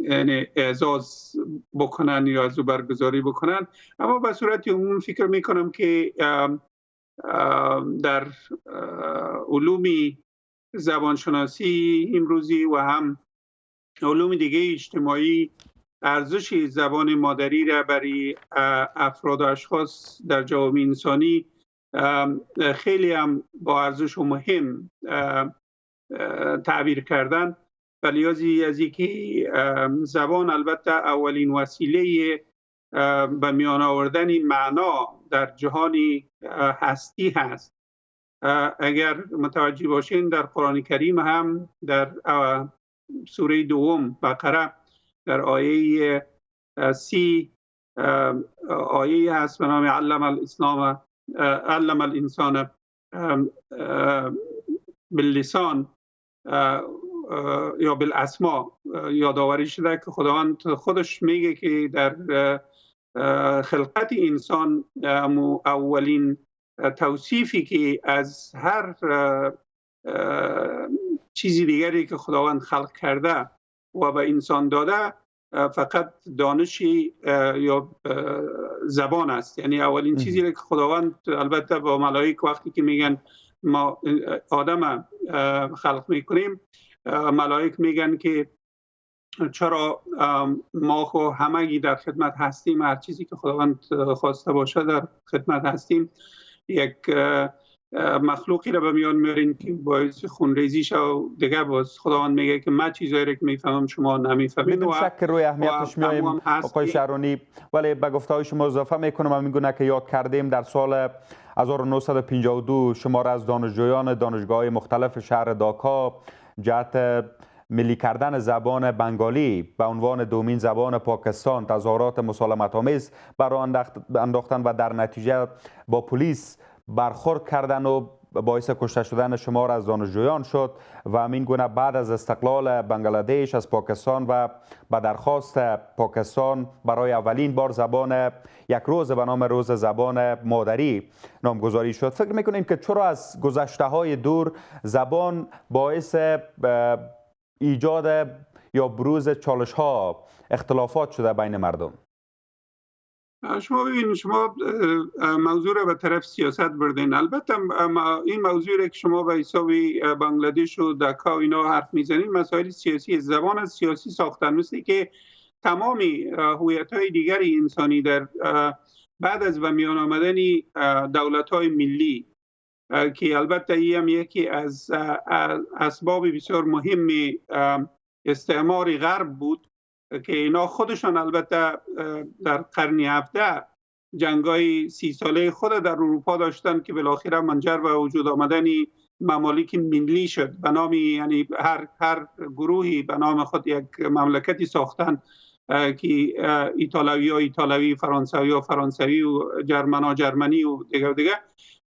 S19: یعنی اعزاز بکنن یا از او برگزاری بکنن. اما به صورت عمومی فکر میکنم که در علوم زبانشناسی امروزی و هم علوم دیگه اجتماعی ارزش زبان مادری را برای افراد و اشخاص در جامعه انسانی خیلی هم با ارزش و مهم تعبیر کردن. ولی از اینکه زبان البته اولین وسیله به میان آوردن معنا در جهان هستی هست. اگر متوجه باشین در قرآن کریم هم در سوره دوم بقره در آیه 30 آیه هست به نام علم الانسان باللسان یا بالاسماء یادآوری شده که خداوند خودش میگه که در خلقت انسان اولین توصیفی که از هر چیزی دیگری که خداوند خلق کرده و به انسان داده فقط دانش یا زبان است. یعنی اولین چیزی که خداوند البته با ملائک وقتی که میگن ما آدم خلق میکنیم، ملائک میگن که چرا ما خو همگی در خدمت هستیم، هر چیزی که خداوند خواسته باشه در خدمت هستیم. یک مخلوقی را به میان میارین که باعث خونریزی شه و دیگه باز خداوند میگه که من چیزایی را که میفهمم شما نمیفهمید.
S1: بدون شک روی اهمیتش میایم آقای شهرانی، ولی به گفته‌های شما اضافه میکنم و میگونه که یاد کردیم در سال 1952 شمار از دانشجویان دانشگاه‌های مختلف شهر داکا جهت ملی کردن زبان بنگالی به عنوان دومین زبان پاکستان تظاهرات مسالمت‌آمیز برای انداختن و در نتیجه با پلیس برخورد کردن و باعث کشته شدن شمار از دانشجویان شد و همین گونه بعد از استقلال بنگلادش از پاکستان و به درخواست پاکستان برای اولین بار زبان یک روز به نام روز زبان مادری نامگذاری شد. فکر میکنیم که چرا از گذشته‌های دور زبان باعث ایجاد یا بروز چالش‌ها اختلافات شده بین مردم؟
S19: شما ببینید، شما موضوع را به طرف سیاست بردین. البته این موضوع را که شما به حساب بنگلادش و داکا و اینا حرف میزنید مسائل سیاسی زبان از سیاسی ساختن، مثل که تمام هویت‌های دیگری انسانی در بعد از به میان آمدن دولت‌های ملی که البته این هم یکی از اسباب بسیار مهم استعمار غرب بود که اینا خودشان البته در قرن 17 جنگای 30 ساله خود در اروپا داشتن که بالاخره منجر به وجود آمدن ممالک ملی شد. به نام یعنی هر گروهی به نام خود یک مملکتی ساختن که ایتالوی، فرانسوی فرانسوی و جرمنی و دیگه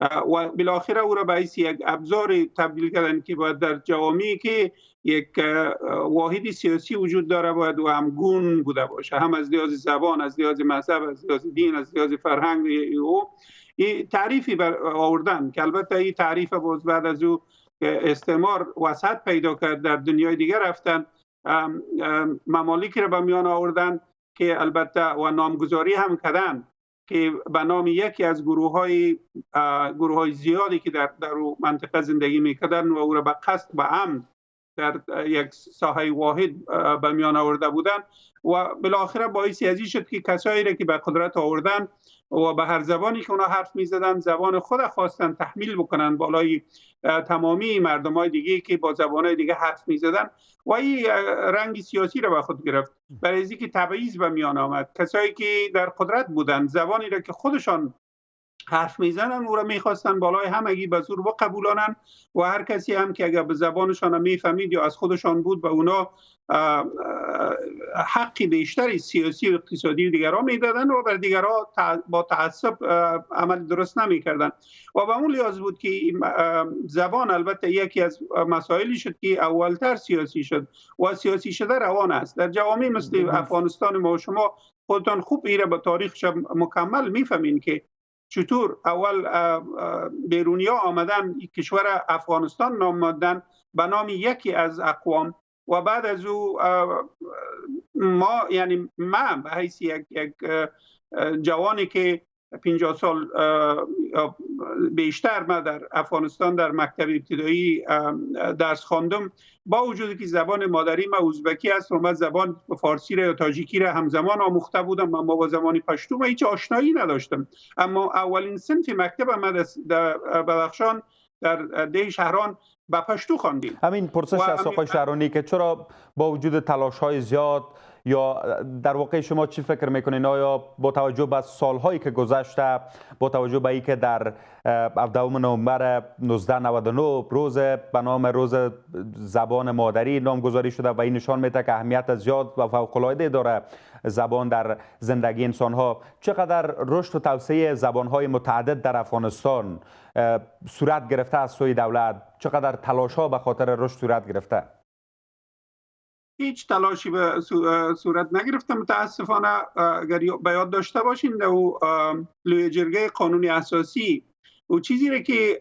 S19: و بالاخره او را به حیث یک ابزار تبدیل کردن که باید در جوامعی که یک واحد سیاسی وجود داره باید و همگون بوده باشه، هم از لحاظ زبان، از لحاظ مذهب، از لحاظ دین، از لحاظ فرهنگ. او تعریفی آوردن که البته این تعریف باز بعد از او استعمار وسعت پیدا کرد، در دنیای دیگر رفتن ممالکی را به میان آوردن که البته و نامگذاری هم کردن که به نام یکی از گروه‌های زیادی که در منطقه زندگی می‌کردن و او را به قصد به عمد در یک ساحه واحد به میان آورده بودن و بالاخره باعث ازی شد که کسایی را که به قدرت آوردن و به هر زبانی که اونا حرف میزدن زبان خود خواستن تحمیل بکنن بالای تمامی مردمای دیگه که با زبانهای دیگه حرف میزدن و این رنگ سیاسی را به خود گرفت. برای اینکه تبعیض به میان آمد، کسایی که در قدرت بودن زبانی را که خودشان حرف میزنن او را میخواستن بالای همگی به زور بقبولانن و هر کسی هم که اگر به زبانشان میفهمید یا از خودشان بود به اونا حقی بیشتری سیاسی و اقتصادی دیگران میدادن و بر دیگران با تعصب عمل درست نمیکردن و به اون لحاظ بود که زبان البته یکی از مسائلی شد که اولتر سیاسی شد و سیاسی شده روان است. در جوامع مثل افغانستان ما و شما خودتان خوب ایره به تاریخش مکمل میفهمین که چطور اول بیرونیا آمدن کشور افغانستان نام به نام یکی از اقوام و بعد از او ما یعنی من به حیث یک جوانی که 50 سال بیشتر ما در افغانستان در مکتب ابتدایی درس خواندم، با وجودی که زبان مادری ما ازبکی است و من زبان فارسی را یا تاجیکی را همزمان آموخته بودم، اما با زبان پشتو من هیچ آشنایی نداشتم. اما اولین صنف مکتب ما در بدخشان در ده شهران با پشتو خواندیم.
S1: همین پرسش از آقای شهرانی که چرا با وجود تلاش‌های زیاد یا در واقع شما چی فکر میکنین؟ آیا با توجه به سالهایی که گذشته، با توجه به اینکه در 17 نوامبر 1999 روز به نام روز زبان مادری نامگذاری شده و این نشان میده که اهمیت زیاد و فوق‌العاده داره زبان در زندگی انسان‌ها، چقدر رشد و توسعه زبان‌های متعدد در افغانستان صورت گرفته از سوی دولت؟ چقدر تلاش‌ها به خاطر رشد صورت گرفته؟
S19: هیچ تلاشی به صورت نگرفته متاسفانه. اگر به یاد داشته باشین در لوی جرگه قانون اساسی او چیزی را که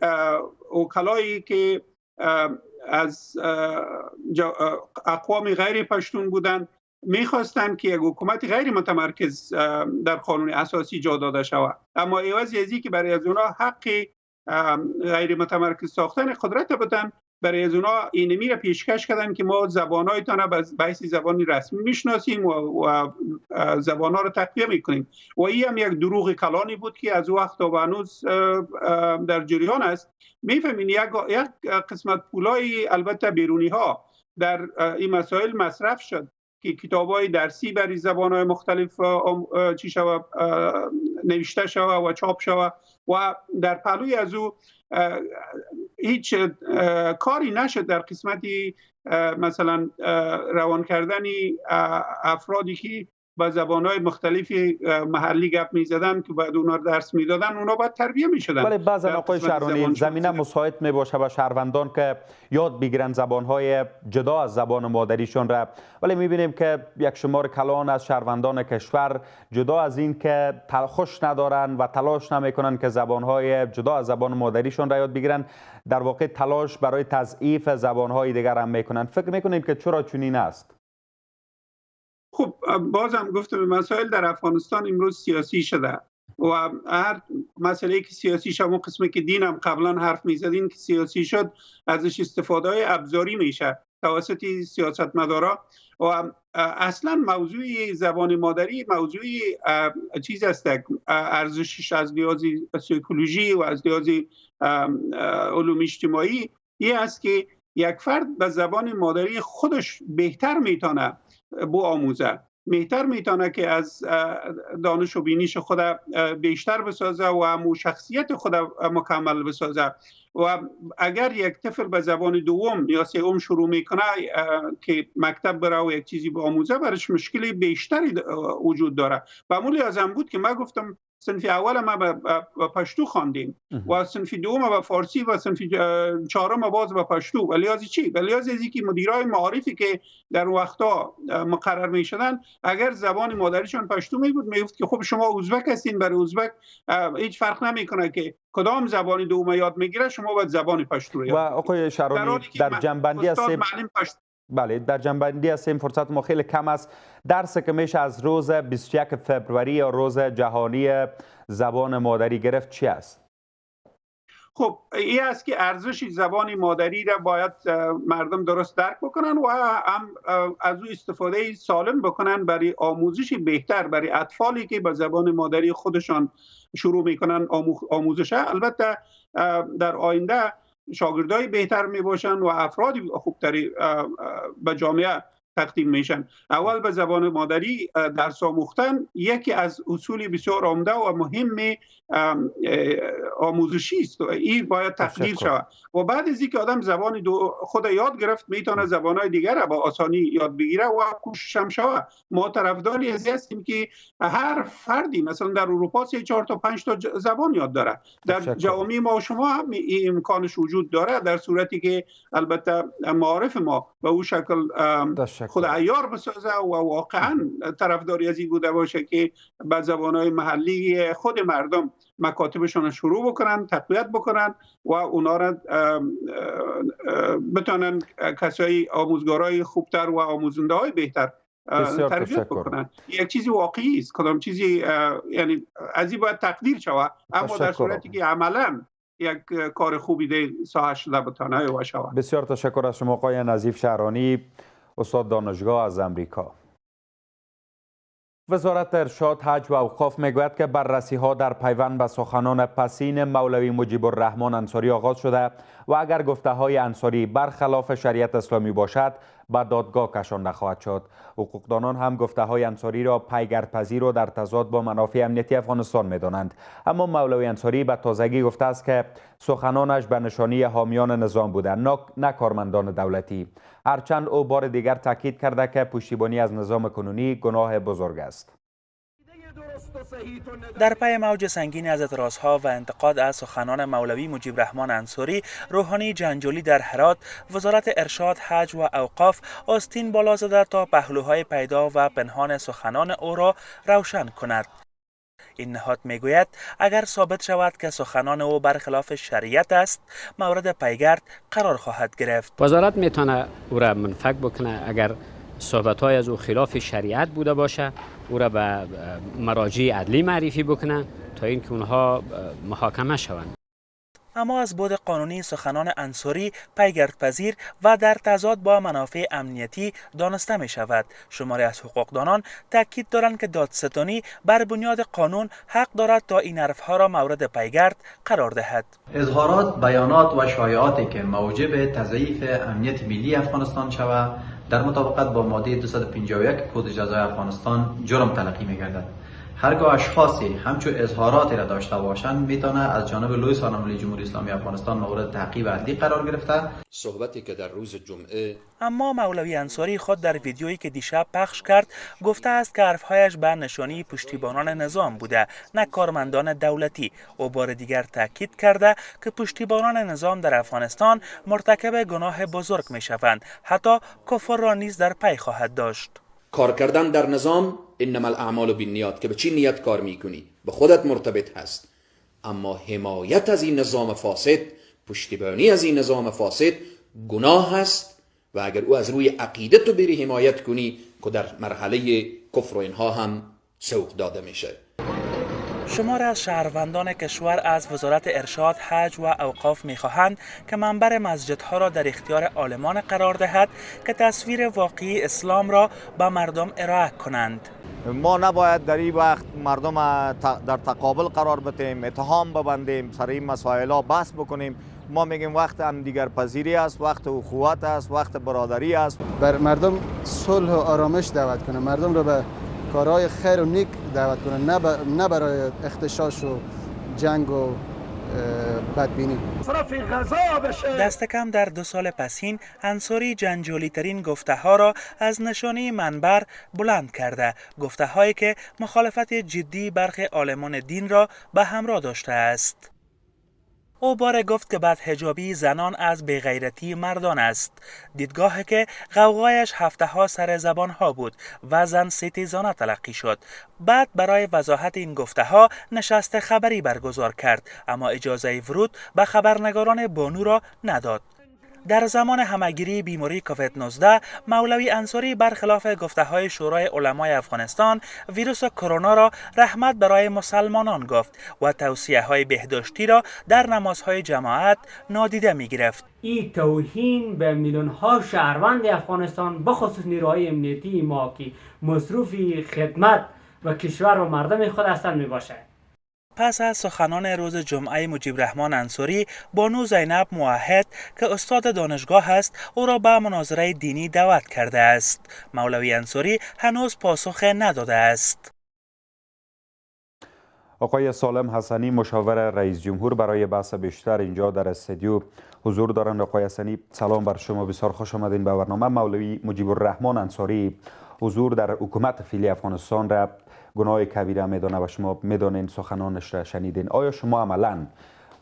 S19: وکلایی که از اقوام غیر پشتون بودند میخواستند که یک حکومت غیر متمرکز در قانون اساسی جا داده شود، اما عوض از اینکه برای از اونا حق غیر متمرکز ساختن قدرت بدن، برای از اونا اینمی را پیشکش کردن که ما زبان‌هایتان را به حیث زبانی رسمی میشناسیم و زبان‌ها را تقویه میکنیم و این هم یک دروغ کلانی بود که از وقت تا به هنوز در جریان است. میفهمین یک قسمت پولای البته بیرونی ها در این مسائل مصرف شد که کتاب‌های درسی برای زبان‌های مختلف نوشته شود و چاپ شود و در پهلوی از او هیچ کاری نشد در قسمتی مثلا روان کردنی افرادی که با زبان‌های مختلف محلی گپ می‌زدن که بعد اونا درس می‌دادن، اونا باید تربیه می‌شدن.
S1: ولی بعضا آقای شهرانی زمینه مساعد می‌باشه به شهروندان که یاد بگیرن زبان‌های جدا از زبان مادریشون را، ولی می‌بینیم که یک شمار کلان از شهروندان کشور جدا از این که خوش ندارن و تلاش نمی‌کنن که زبان‌های جدا از زبان مادریشون را یاد بگیرن، در واقع تلاش برای تضعیف زبان‌های دیگر هم می‌کنن. فکر می‌کنید که چرا چنین است؟
S19: خب بازم گفتم مسائل در افغانستان امروز سیاسی شده و هر مسئله که سیاسی شد، اون قسمی که دینم قبلا حرف میزدین که سیاسی شد، ازش استفاده های ابزاری میشه توسط سیاستمدارا و اصلا موضوع زبان مادری موضوع چیز است، ارزشش از لحاظ سیکولوژی و از لحاظ علوم اجتماعی این است که یک فرد به زبان مادری خودش بهتر میتونه بو آموزه، بهتر میتونه که از دانش و بینیش خود بیشتر بسازه و همون شخصیت خود مکمل بسازه و اگر یک طفل به زبان دوم یا سوم شروع میکنه که مکتب بره و یک چیزی به آموزه، برش مشکلی بیشتری وجود داره. و همون لازم بود که من گفتم صنف اول ما به پشتو خواندیم و صنف دوم به فارسی و صنف چهارم باز به پشتو. ولی از چی؟ ولی از اینکه مدیرای معارفی که در وقتا مقرر میشدن اگر زبان مادریشون پشتو می بود میگفت که خب شما ازبک هستین، برای ازبک هیچ فرق نمیکنه که کدام زبان دوم یاد میگیره، شما باید زبان پشتو یاد.
S1: و آقای شهرانی در جنبندی در جنبندی هستیم، فرصت ما خیلی کم است. درسی که میشه از روز 21 فوریه یا روز جهانی زبان مادری گرفت چی است؟
S19: خب این است که ارزش زبان مادری را باید مردم درست درک بکنن و هم از او استفاده سالم بکنن برای آموزش بهتر برای اطفالی که به زبان مادری خودشان شروع میکنن آموزش. البته در آینده شاگردای بهتر می باشن و افرادی خوبتری به جامعه تقدیم میشن. اول به زبان مادری درس آموختن یکی از اصول بسیار عمده و مهم آموزشی است. این باید تقدیر شود و بعد از اینکه آدم زبان خود یاد گرفت میتونه زبانهای دیگر را با آسانی یاد بگیره و کوشش هم شود. ما طرفداری از هستیم که هر فردی مثلا در اروپا 3 4 تا 5 تا زبان یاد داره. در جامعه ما و شما هم این امکانش وجود داره در صورتی که البته معارف ما به او شکل خود عیار بسازه و واقعا طرفداری از این بوده باشه که به زبانهای محلی خود مردم مکاتبشان شروع بکنن، تقویت بکنن و اونا را بتونن کسای آموزگارای خوبتر و آموزنده های بهتر تربیت بکنن. یک چیزی واقعی است، کدام چیزی یعنی از این باید تقدیر شود، اما در صورتی که عملا یک کار خوبی در ساحه شده بتانه و شود.
S1: بسیار تشکر از شما آقای نظیف شهرانی، استاد دانشگاه از امریکا. وزارت ارشاد، حج و اوقاف میگوید که بررسی ها در پیوند به سخنان پسین مولوی مجیب الرحمن انصاری آغاز شده و اگر گفته های انصاری برخلاف شریعت اسلامی باشد به دادگاه کشانده خواهد شد. حقوقدانان هم گفته های انصاری را پیگردپذیر و در تضاد با منافع امنیتی افغانستان می‌دانند. اما مولوی انصاری به تازگی گفته است که سخنانش به نشانی حامیان نظام بوده، نه کارمندان دولتی. هرچند او بار دیگر تاکید کرده که پشتیبانی از نظام کنونی گناه بزرگ است.
S20: در پی موج سنگین از اعتراضها و انتقاد از سخنان مولوی مجیب الرحمن انصاری، روحانی جنجالی در هرات، وزارت ارشاد، حج و اوقاف آستین بالا زده تا پهلوهای پیدا و پنهان سخنان او را روشن کند. این نهاد میگوید اگر ثابت شود که سخنان او برخلاف شریعت است، مورد پیگرد قرار خواهد گرفت.
S21: وزارت میتونه او را منفک بکنه اگر صحبت‌های از او خلاف شریعت بوده باشه، او را به مراجع عدلی معرفی بکنه تا اینکه اونها محاکمه شوند.
S20: اما از بعد قانونی سخنان انصاری پیگردپذیر و در تضاد با منافع امنیتی دانسته می شود. شماری از حقوقدانان تاکید دارند که دادستانی بر بنیاد قانون حق دارد تا این حرفها را مورد پیگرد قرار دهد.
S22: اظهارات، بیانات و شایعاتی که موجب تضعیف امنیت ملی افغانستان شود در مطابقت با ماده 251 کد جزای افغانستان جرم تلقی می گردد. هرگاه اشخاصی همچون اظهاراتی را داشته باشند میتونه از جانب لوی سخنگوی جمهوری اسلامی افغانستان مورد تعقیب عدلی قرار گرفته.
S23: صحبتی که در روز جمعه
S20: اما مولوی انصاری خود در ویدیویی که دیشب پخش کرد گفته است که حرفهایش به نشانی پشتیبانان نظام بوده، نه کارمندان دولتی. او بار دیگر تاکید کرده که پشتیبانان نظام در افغانستان مرتکب گناه بزرگ می شوند، حتی کفر را نیز در پی خواهد داشت.
S23: کار کردن در نظام انما الاعمال بالنیات، که به چی نیت کار میکنی به خودت مرتبط هست، اما حمایت از این نظام فاسد، پشتیبانی از این نظام فاسد گناه هست و اگر او از روی عقیده تو بری حمایت کنی که در مرحله کفر و اینها هم سوق داده میشه.
S20: شمار از شهروندان کشور از وزارت ارشاد، حج و اوقاف می‌خواهند که منبر مسجدها را در اختیار عالمان قرار دهد که تصویر واقعی اسلام را به مردم ارائه کنند.
S24: ما نباید در این وقت مردم در تقابل قرار بدیم، اتهام ببندیم، سر این مسائل ها بحث بکنیم. ما میگیم وقت هم دیگر پذیری است، وقت اخوت است، وقت برادری است.
S25: بر مردم صلح و آرامش دعوت کنه، مردم را به کارهای خیر و نیک دعوت کنه، نه برای اختشاش و جنگ و بدبینی.
S20: دست کم در 2 سال پسین انصاری جنجالی ترین گفته ها را از نشانه منبر بلند کرده، گفته هایی که مخالفت جدی برخی عالمان دین را به همراه داشته است. او باره گفت که بدحجابی زنان از بیغیرتی مردان است، دیدگاهی که غوغایش هفته ها سر زبان ها بود و زن ستیزانه تلقی شد. بعد برای وضاحت این گفته ها نشست خبری برگزار کرد، اما اجازه ورود به خبرنگاران بانو را نداد. در زمان همهگیری بیماری کووید 19 مولوی انصاری برخلاف گفته‌های شورای علمای افغانستان ویروس کرونا را رحمت برای مسلمانان گفت و توصیه‌های بهداشتی را در نمازهای جماعت نادیده می‌گرفت.
S3: این توهین به میلیون‌ها شهروند افغانستان بخصوص نیروهای امنیتی ما که مصروف خدمت و کشور و مردم خود هستند میباشد.
S20: پس از سخنان روز جمعه مجیب رحمان انصاری، بانو زینب موحد که استاد دانشگاه است او را به مناظره دینی دعوت کرده است. مولوی انصاری هنوز پاسخ نداده است.
S1: آقای سالم حسنی مشاور رئیس جمهور برای بحث بیشتر اینجا در استودیو حضور دارند. آقای حسنی سلام بر شما، بسیار خوش آمدین به برنامه. مولوی مجیب الرحمان انصاری حضور در حکومت فعلی افغانستان را گناه کبیره میدانه و شما میدانین، سخنانش را شنیدین. آیا شما عملا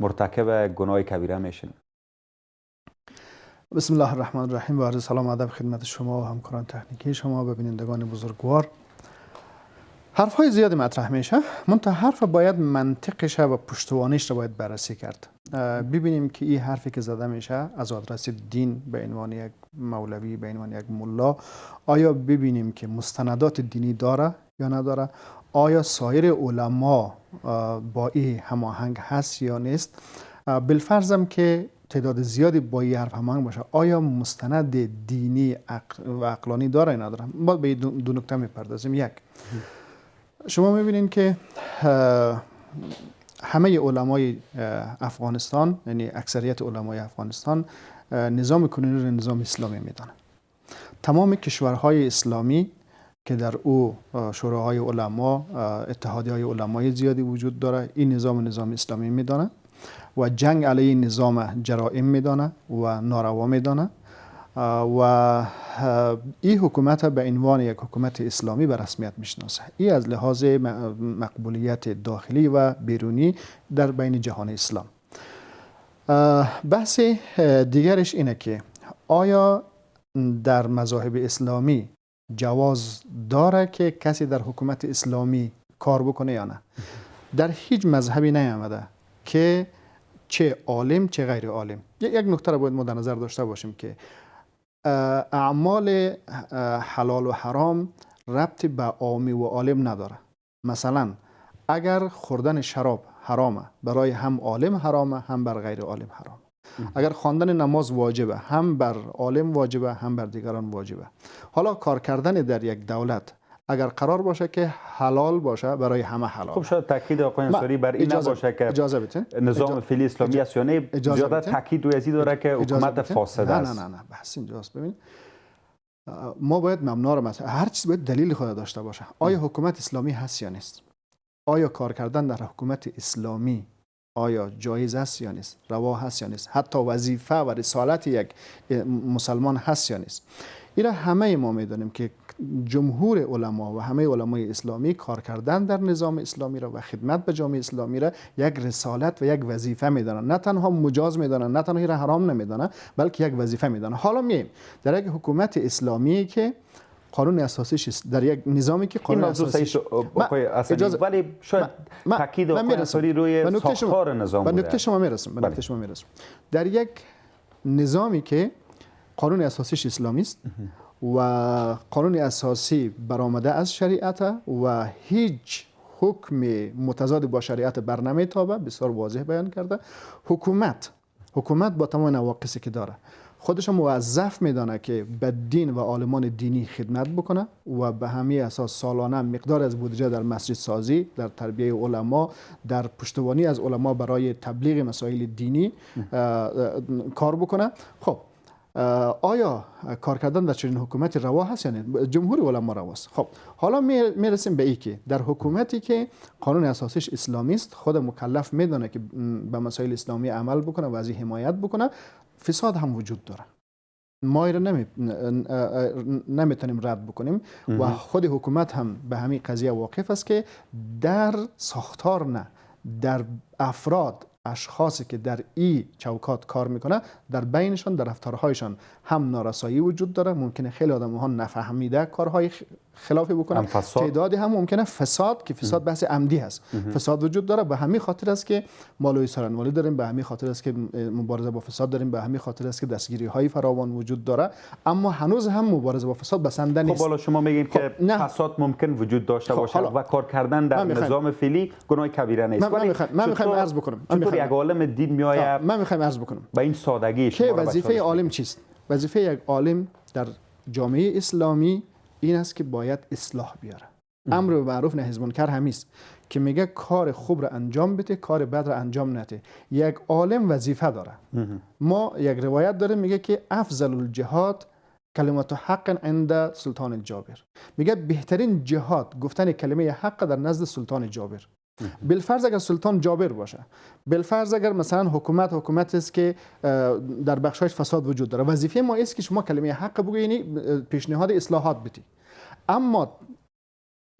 S1: مرتکب گناه کبیره میشین؟
S25: بسم الله الرحمن الرحیم و عرض سلام و ادب خدمت شما و همکاران تکنیکی شما و بینندگان بزرگوار. حرف‌های زیادی مطرح میشه، منتها حرف باید منطقش و پشتوانیش رو باید بررسی کرد. ببینیم که این حرفی که زده میشه از آدرس دین به عنوان یک مولوی، به عنوان یک ملا، آیا ببینیم که مستندات دینی داره یا نداره؟ آیا سایر علما با این هماهنگ هست یا نیست؟ بالفرضم که تعداد زیادی با این حرف هماهنگ باشه، آیا مستند دینی و عقلانی داره یا نداره؟ ما به دو نکته میپردازیم. یک، شما میبینید که همه علمای افغانستان، یعنی اکثریت علمای افغانستان، نظام کنونی را نظام اسلامی میدانند. تمام کشورهای اسلامی که در او شوراهای علما، اتحادیه‌های علمای زیادی وجود داره، این نظام اسلامی میدانند و جنگ علیه نظام جرائم میدانند و ناروا میدانند و این حکومت به عنوان یک حکومت اسلامی به رسمیت میشناسه. این از لحاظ مقبولیت داخلی و بیرونی در بین جهان اسلام. بحث دیگرش اینه که آیا در مذاهب اسلامی جواز داره که کسی در حکومت اسلامی کار بکنه یا نه؟ در هیچ مذهبی نیامده که چه عالم چه غیر عالم. یک نکته را باید ما در نظر داشته باشیم که اعمال حلال و حرام ربط به عامی و عالم نداره. مثلا اگر خوردن شراب حرامه، برای هم عالم حرامه هم بر غیر عالم حرامه. اگر خواندن نماز واجبه، هم بر عالم واجبه هم بر دیگران واجبه. حالا کار کردن در یک دولت اگر قرار باشه که حلال باشه، برای همه حلال.
S1: خب شاید تاکید آقای انصاری بر این نباشه که نظام فعلی اسلامی است یا نه، زیاده تاکید روی ازی داره که حکومت فاسد است.
S25: نه بحث اینجاست. ببین، ما باید مبنا رو هر چیز باید دلیل خود داشته باشه. آیا حکومت اسلامی هست یا نیست؟ آیا کار کردن در حکومت اسلامی آیا جایز است یا نیست؟ روا هست یا نیست؟ حتی وظیفه و رسالت یک مسلمان هست یا نیست؟ اینا همه ما میدونیم که جمهور علما و همه علمای اسلامی کار کردن در نظام اسلامی را و خدمت به جامعه اسلامی را یک رسالت و یک وظیفه میدانن. نه تنها مجاز میدانن، نه تنها حرام نمیدانن، بلکه یک وظیفه میدانن. حالا میایم در یک حکومت اسلامی که قانون اساسیش در یک نظامی که قانون اساسیش
S1: ولی شاید تاکید آقای انصاری روی ساختار نظام بوده.
S25: به نکته شما میرسم. در یک نظامی که قانون اساسیش اسلامی است و قانون اساسی برآمده از شریعت و هیچ حکم متضاد با شریعت بر نمیتابه، بسیار واضح بیان کرده. حکومت با تمام نواقصی که داره خودش موظف میدانه که به دین و عالمان دینی خدمت بکنه و به همین اساس سالانه مقدار از بودجه در مسجد سازی، در تربیه علما، در پشتوانی از علما برای تبلیغ مسائل دینی کار بکنه. خب آیا کار کردن در چنین حکومتی روا هست یا نه؟ جمهور علما رواست. خب حالا میرسیم به این که در حکومتی که قانون اساسیش اسلامی است، خود مکلف میدونه که به مسائل اسلامی عمل بکنه و از این حمایت بکنه، فساد هم وجود داره. ما ایره نمیتونیم رد بکنیم و خود حکومت هم به همین قضیه واقف است که در ساختار نه، در افراد، اشخاصی که در این چوکات کار میکنه، در بینشان، در رفتارهایشان هم نارسایی وجود داره. ممکنه خیلی آدم ها نفهمیده کارهای خلافی بکنه، تعدادی هم ممکنه فساد که فساد بحث عمدی هست، فساد وجود داره. به همین خاطر است که مالوی سارنوالی داریم، به همین خاطر است که مبارزه با فساد داریم، به همین خاطر است که دستگیری های فراوان وجود داره، اما هنوز هم مبارزه با فساد بسنده نیست.
S1: خب حالا شما میگین که فساد ممکن وجود داشته باشه و کار کردن در نظام فعلی گناه کبیره نیست.
S25: من میخوام عرض بکنم
S1: چطور یک عالم دین میآید
S25: من میخوام عرض بکنم
S1: به این سادگی
S25: که وظیفه عالم چیست؟ وظیفه یک عالم در جامعه اسلامی این است که باید اصلاح بیاره. امر به معروف نهی از منکر همیست که میگه کار خوب را انجام بده، کار بد را انجام نده. یک عالم وظیفه داره. ما یک روایت داره میگه که افضل الجهاد کلمت حق عند سلطان الجابر. میگه بهترین جهاد گفتن کلمه حق در نزد سلطان جابر. بالفرض اگر سلطان جابر باشه، بالفرض اگر مثلا حکومت است که در بخشایش فساد وجود داره، وظیفه ما است که شما کلمه حق بگویی، یعنی پیشنهاد اصلاحات بدی. اما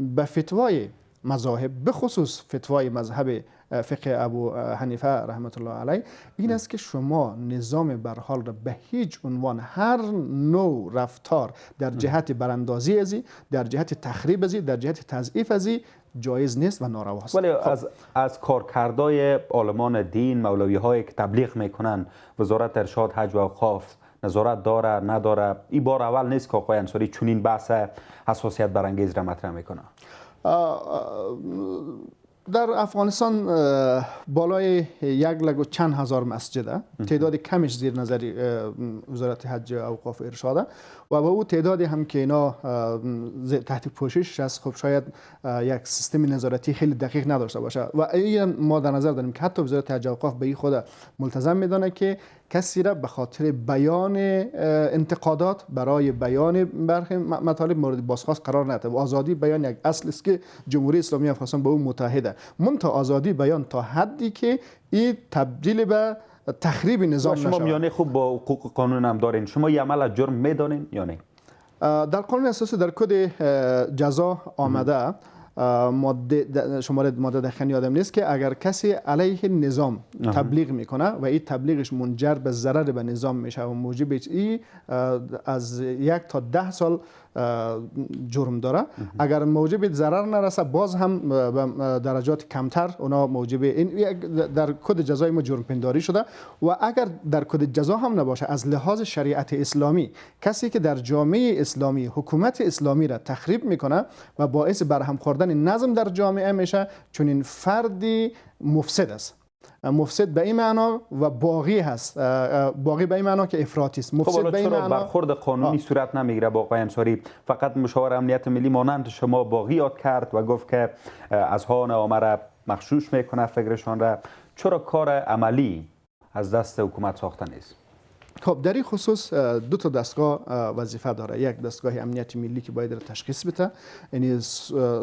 S25: به فتوای مذاهب، به خصوص فتوای مذهب فقه ابو حنیفه رحمت الله علیه، این است که شما نظام برحال را به هیچ عنوان هر نوع رفتار در جهت براندازی ازی، در جهت تخریب ازی، در جهت تضعیف ازی جایز نیست و ناروا است.
S1: ولی از کارکردهای عالمان دین، مولوی هایی که تبلیغ میکنن، وزارت ارشاد حج و اوقاف نظارت داره نداره؟ این بار اول نیست که آقای انصاری چنین بحث حساسیت برانگیز را مطرح میکنه.
S25: در افغانستان بالای 1,000,000 مسجده، تعداد کمش زیر نظر وزارت حج و اوقاف و ارشاده و با او تعدادی هم که اینا تحت پوشش است، خب شاید یک سیستم نظارتی خیلی دقیق نداشته باشه و این ما در نظر داریم که حتی وزارت حج و اوقاف به این خود ملتزم میدانه که کسی را به خاطر بیان انتقادات برای بیان برخی مطالب مورد بازخواست قرار نده. و آزادی بیان یک اصل است که جمهوری اسلامی افغانستان با او متحده. منتها آزادی بیان تا حدی که این تبدیل به تخریب نظام نشود.
S1: شما میانه خوب با حقوق قانون هم دارین، شما یه عمل از جرم میدانین یا نه؟
S25: در قانون اساسی در کد جزا آمده شماره ماده دقیقاً یادم نیست که اگر کسی علیه نظام تبلیغ میکنه و این تبلیغش منجر به ضرر به نظام میشه و موجب این از 1 تا 10 سال جرم داره. اگر موجب ضرر نرسه باز هم به درجات کمتر اونا موجب این در کد جزای ما جرم پنداری شده. و اگر در کد جزا هم نباشه، از لحاظ شریعت اسلامی کسی که در جامعه اسلامی حکومت اسلامی را تخریب میکنه و باعث برهم خوردن نظم در جامعه میشه، چون این فردی مفسد است. مفسد به این معنا و باغی هست. باغی به این معنا که افراطی است.
S1: مفسد به این معنا برخورد قانونی صورت نمیگیره با آقای انصاری؟ فقط مشاور امنیت ملی مانند شما باغی یاد کرد و گفت که از هان آمره مغشوش میکنه فکرشان را. چرا کار عملی از دست حکومت ساخته نیست؟
S25: خب در این خصوص دو تا دستگاه وظیفه داره. یک دستگاه امنیت ملی که باید تشخیص بده، یعنی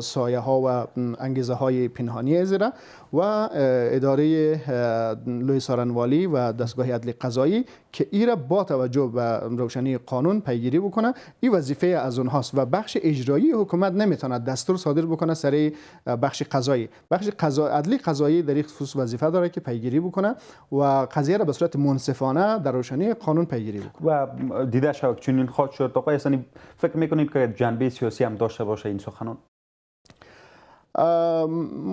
S25: سایه ها و انگیزه های پنهانی ازره، و اداره لوی سارنوالی و دستگاه عدل قضایی که این را با توجه به روشنی قانون پیگیری بکنه. این وظیفه از اونهاست و بخش اجرایی حکومت نمیتونه دستور صادر بکنه سر بخش قضایی. بخش عدلی قضایی در این خصوص وظیفه داره که پیگیری بکنه و قضیه را به صورت منصفانه در روشنی قانون پیگیری بکنه.
S1: و دیده شد چنین خواهد شد. آقای حسنی فکر میکنید که جنبه سیاسی هم داشته باشه این سخنان؟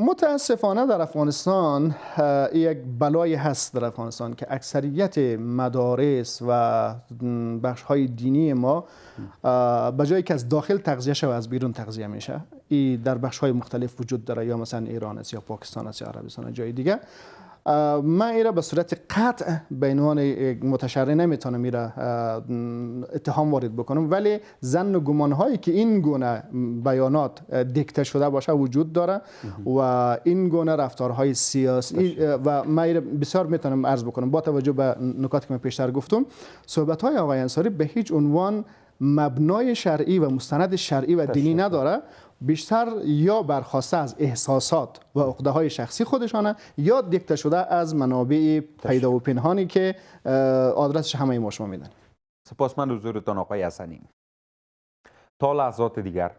S25: متاسفانه در افغانستان یک بلای هست در افغانستان که اکثریت مدارس و بخش های دینی ما به جایی که از داخل تغذیه شود از بیرون تغذیه میشه. این در بخش های مختلف وجود داره، یا مثلا ایران است یا پاکستان است یا عربستان است جای دیگه. من ایرا به صورت قطع به عنوان متشرع نمیتونم میره اتهام وارد بکنم، ولی ظن و گمان هایی که این گونه بیانات دیکته شده باشه وجود داره و این گونه رفتارهای سیاسی و من بسیار میتونم عرض بکنم با توجه به نکاتی که من پیشتر گفتم، صحبت های آقای انصاری به هیچ عنوان مبنای شرعی و مستند شرعی و دینی نداره. بیشتر یا برخواسته از احساسات و عقده های شخصی خودشانه یا دیکته شده از منابع پیدا و پنهانی که آدرسش همه ما شما میدن.
S1: سپاسمند حضورتان آقای حسنی. تا لحظات دیگر.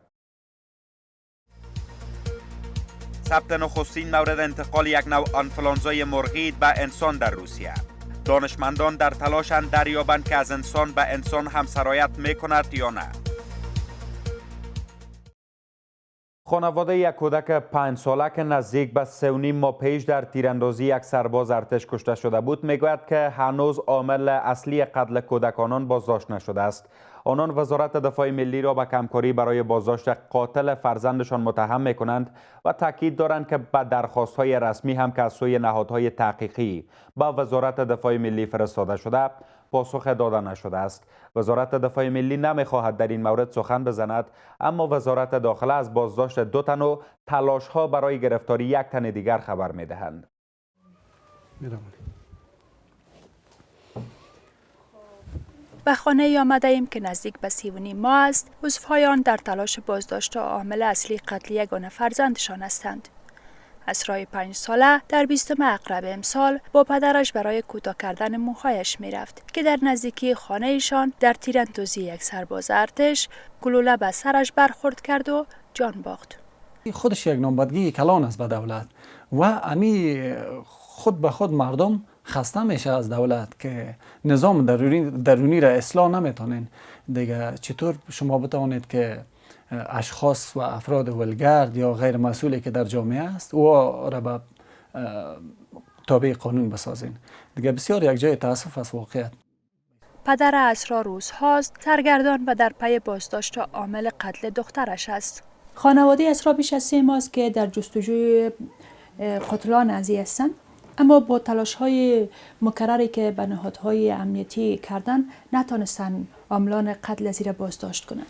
S2: ثبت نخستین مورد انتقال یک نوع آنفلانزای مرغی به انسان در روسیه. دانشمندان در تلاشند دریابند که از انسان به انسان هم سرایت میکند یا نه.
S1: خانواده یک کودک 5 ساله که نزدیک به 3.5 ماه پیش در تیراندازی یک سرباز ارتش کشته شده بود میگوید که هنوز عامل اصلی قتل کودکانان بازداشت نشده است. آنان وزارت دفاع ملی را به کمکاری برای بازداشت قاتل فرزندشان متهم میکنند و تاکید دارند که به درخواست‌های رسمی هم که از سوی نهادهای تحقیقی به وزارت دفاع ملی فرستاده شده پاسخ داده نشده است. وزارت دفاع ملی نمیخواهد در این مورد سخن بزند، اما وزارت داخله از بازداشت 2 تن و تلاش‌ها برای گرفتاری 1 تن دیگر خبر می‌دهند.
S6: به خانه آمده ایم که نزدیک به 3.5 ماه است. عضوهای آن در تلاش بازداشت عامل اصلی قتل یگانه فرزندشان هستند. اسرای 5 ساله در 20 اقرب امسال با پدرش برای کوتاه کردن موهایش می رفت که در نزدیکی خانه ایشان در تیراندازی یک سرباز ارتش گلوله به سرش برخورد کرد و جان باخت.
S7: خودش یک نامبردگی کلان است به دولت و امی خود به خود مردم خسته میشه از دولت که نظام درونی را اصلاح نمیتونین. دیگه چطور شما بتوانید که اشخاص و افراد ولگرد یا غیر مسئولی که در جامعه است او را به تابع قانون بسازین؟ دیگه بسیار یک جای تاسف است واقعیت.
S6: پدر اسرا روزهاست سرگردان و در پی بازداشت عامل قتل دخترش است.
S8: خانواده اسرا بیش از 3 ماه است که در جستجوی قاتلان ازی هستند، اما با تلاش‌های مکرری که به نهادهای امنیتی کردن نتانستند عاملان قتل زیر بازداشت کنند.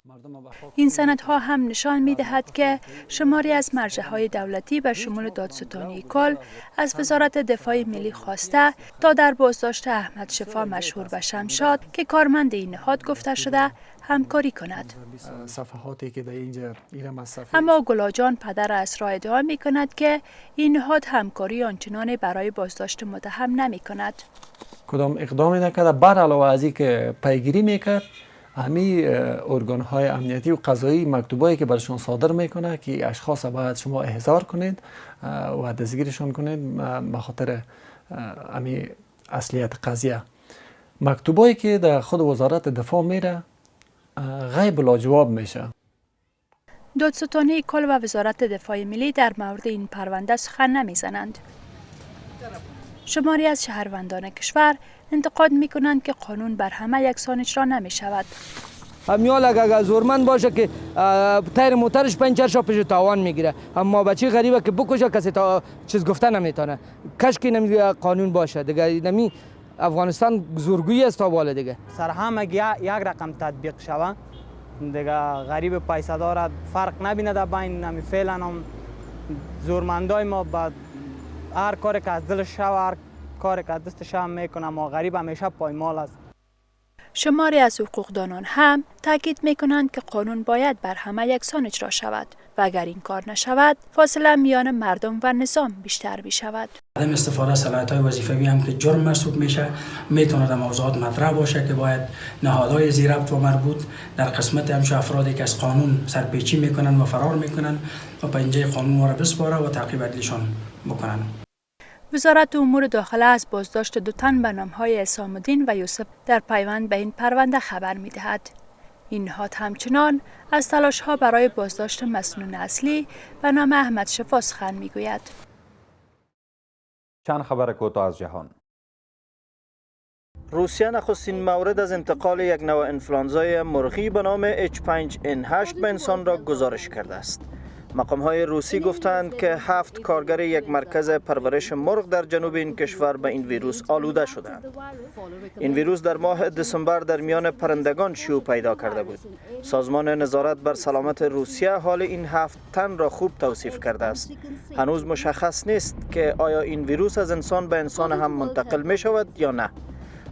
S6: این سندها هم نشان می‌دهد که شماری از مرجع‌های دولتی به شمول دادستانی کل از وزارت دفاع ملی خواسته تا در بازداشت احمد شفا مشهور به شمشاد که کارمند این نهاد گفته شده همکاری کند.
S7: صفحاتی که در اینجا
S6: اما گلاجان پدر اسرا ادعا می‌کند که این نهاد همکاری آنچنانی برای بازداشت متهم نمی‌کند.
S7: کدام اقدامی نکرده، بر علاوه از این که پیگیری میکرد همین ارگان‌های امنیتی و قضایی مکتوبایی که برشون صادر میکنه که اشخاص باید شما احضار کنید و دستگیرشون کنید به خاطر همین اصلیت قضیه. مکتوبایی که در خود وزارت دفاع میره غیب لاجواب میشه.
S6: دادستانی کل و وزارت دفاع ملی در مورد این پرونده سخن نمیزنند. شماری از شهروندان کشور انتقاد میکنند که قانون بر همه یکسان اجرا نمی شود.
S4: همیال اگر زورمند باشه که تایر موترش پنچر پیش تاوان میگیره، اما بچه غریبه که بکشه کسی تا چیز گفته نمیتونه. کاش که نمی قانون باشه دیگه. نمی افغانستان زورگویی است تا بالا دیگه.
S10: سر همه یک رقم تطبیق شود دیگه. غریب پیسه داره فرق نبینه در بین نمی فعلا هم زورمندای ما بعد هر کاری که از دلش شو هر کاری که از دستش هم میکنه، اما غریب همیشه پایمال است.
S6: شماری از حقوقدانان هم تاکید میکنند که قانون باید بر همه یکسان اجرا شود و اگر این کار نشود فاصله میان مردم و نظام بیشتر میشود.
S11: عدم استفاده از صلاحیت‌های وظیفوی هم که جرم محسوب میشه، میتونه در موضوعات مطرح باشه که باید نهادهای ذی-ربط و مربوط در قسمت همچون افرادی که از قانون سرپیچی میکنن و فرار میکنن و پنجه قانون را بسپاره و تعقیب عدلیشان بکنن.
S6: وزارت امور داخله از بازداشت 2 تن به نام‌های عصام الدین و یوسف در پیوند به این پرونده خبر می‌دهد. این نهاد همچنان از تلاش‌ها برای بازداشت مسنون اصلی به نام احمد شفا سخن می‌گوید.
S1: چند خبر کوتاه از جهان.
S26: روسیه نخستین مورد از انتقال یک نوع انفلانزای مرغی به نام H5N8 به انسان را گزارش کرده است. مقام‌های روسی گفتند که 7 کارگر یک مرکز پرورش مرغ در جنوب این کشور به این ویروس آلوده شدند. این ویروس در ماه دسامبر در میان پرندگان شیوع پیدا کرده بود. سازمان نظارت بر سلامت روسیه حال این 7 تن را خوب توصیف کرده است. هنوز مشخص نیست که آیا این ویروس از انسان به انسان هم منتقل می شود یا نه.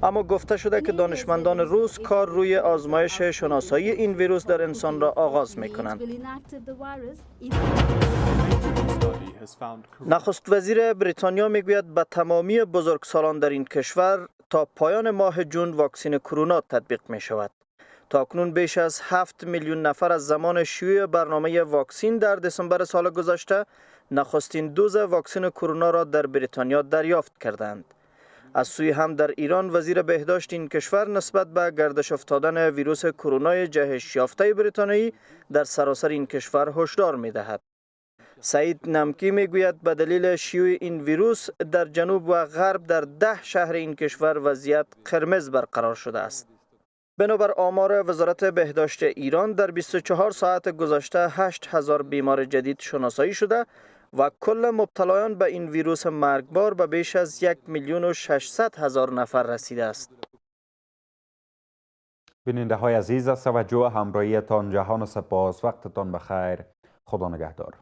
S26: اما گفته شده که دانشمندان روس کار روی آزمایش شناسایی این ویروس در انسان را آغاز می کنند. نخست وزیر بریتانیا میگوید به تمامی بزرگسالان در این کشور تا پایان ماه جون واکسن کرونا تطبیق می شود. تاکنون بیش از 7 میلیون نفر از زمان شیوع برنامه واکسن در دسامبر سال گذشته نخستین دوز واکسن کرونا را در بریتانیا دریافت کردند. از سوی هم در ایران وزیر بهداشت این کشور نسبت به گردش افتادن ویروس کرونا جهش یافته بریتانیایی در سراسر این کشور هشدار می دهد. سعید نمکی میگوید به دلیل شیوع این ویروس در جنوب و غرب در 10 شهر این کشور وضعیت قرمز برقرار شده است. بنابر آمار وزارت بهداشت ایران در 24 ساعت گذشته 8000 بیمار جدید شناسایی شده و کل مبتلایان به این ویروس مرگبار به بیش از 1,600,000 نفر رسیده است.
S1: بیننده های عزیز از توجه همراهیتان جهان سپاس. وقتتان بخیر. خدا نگهدار.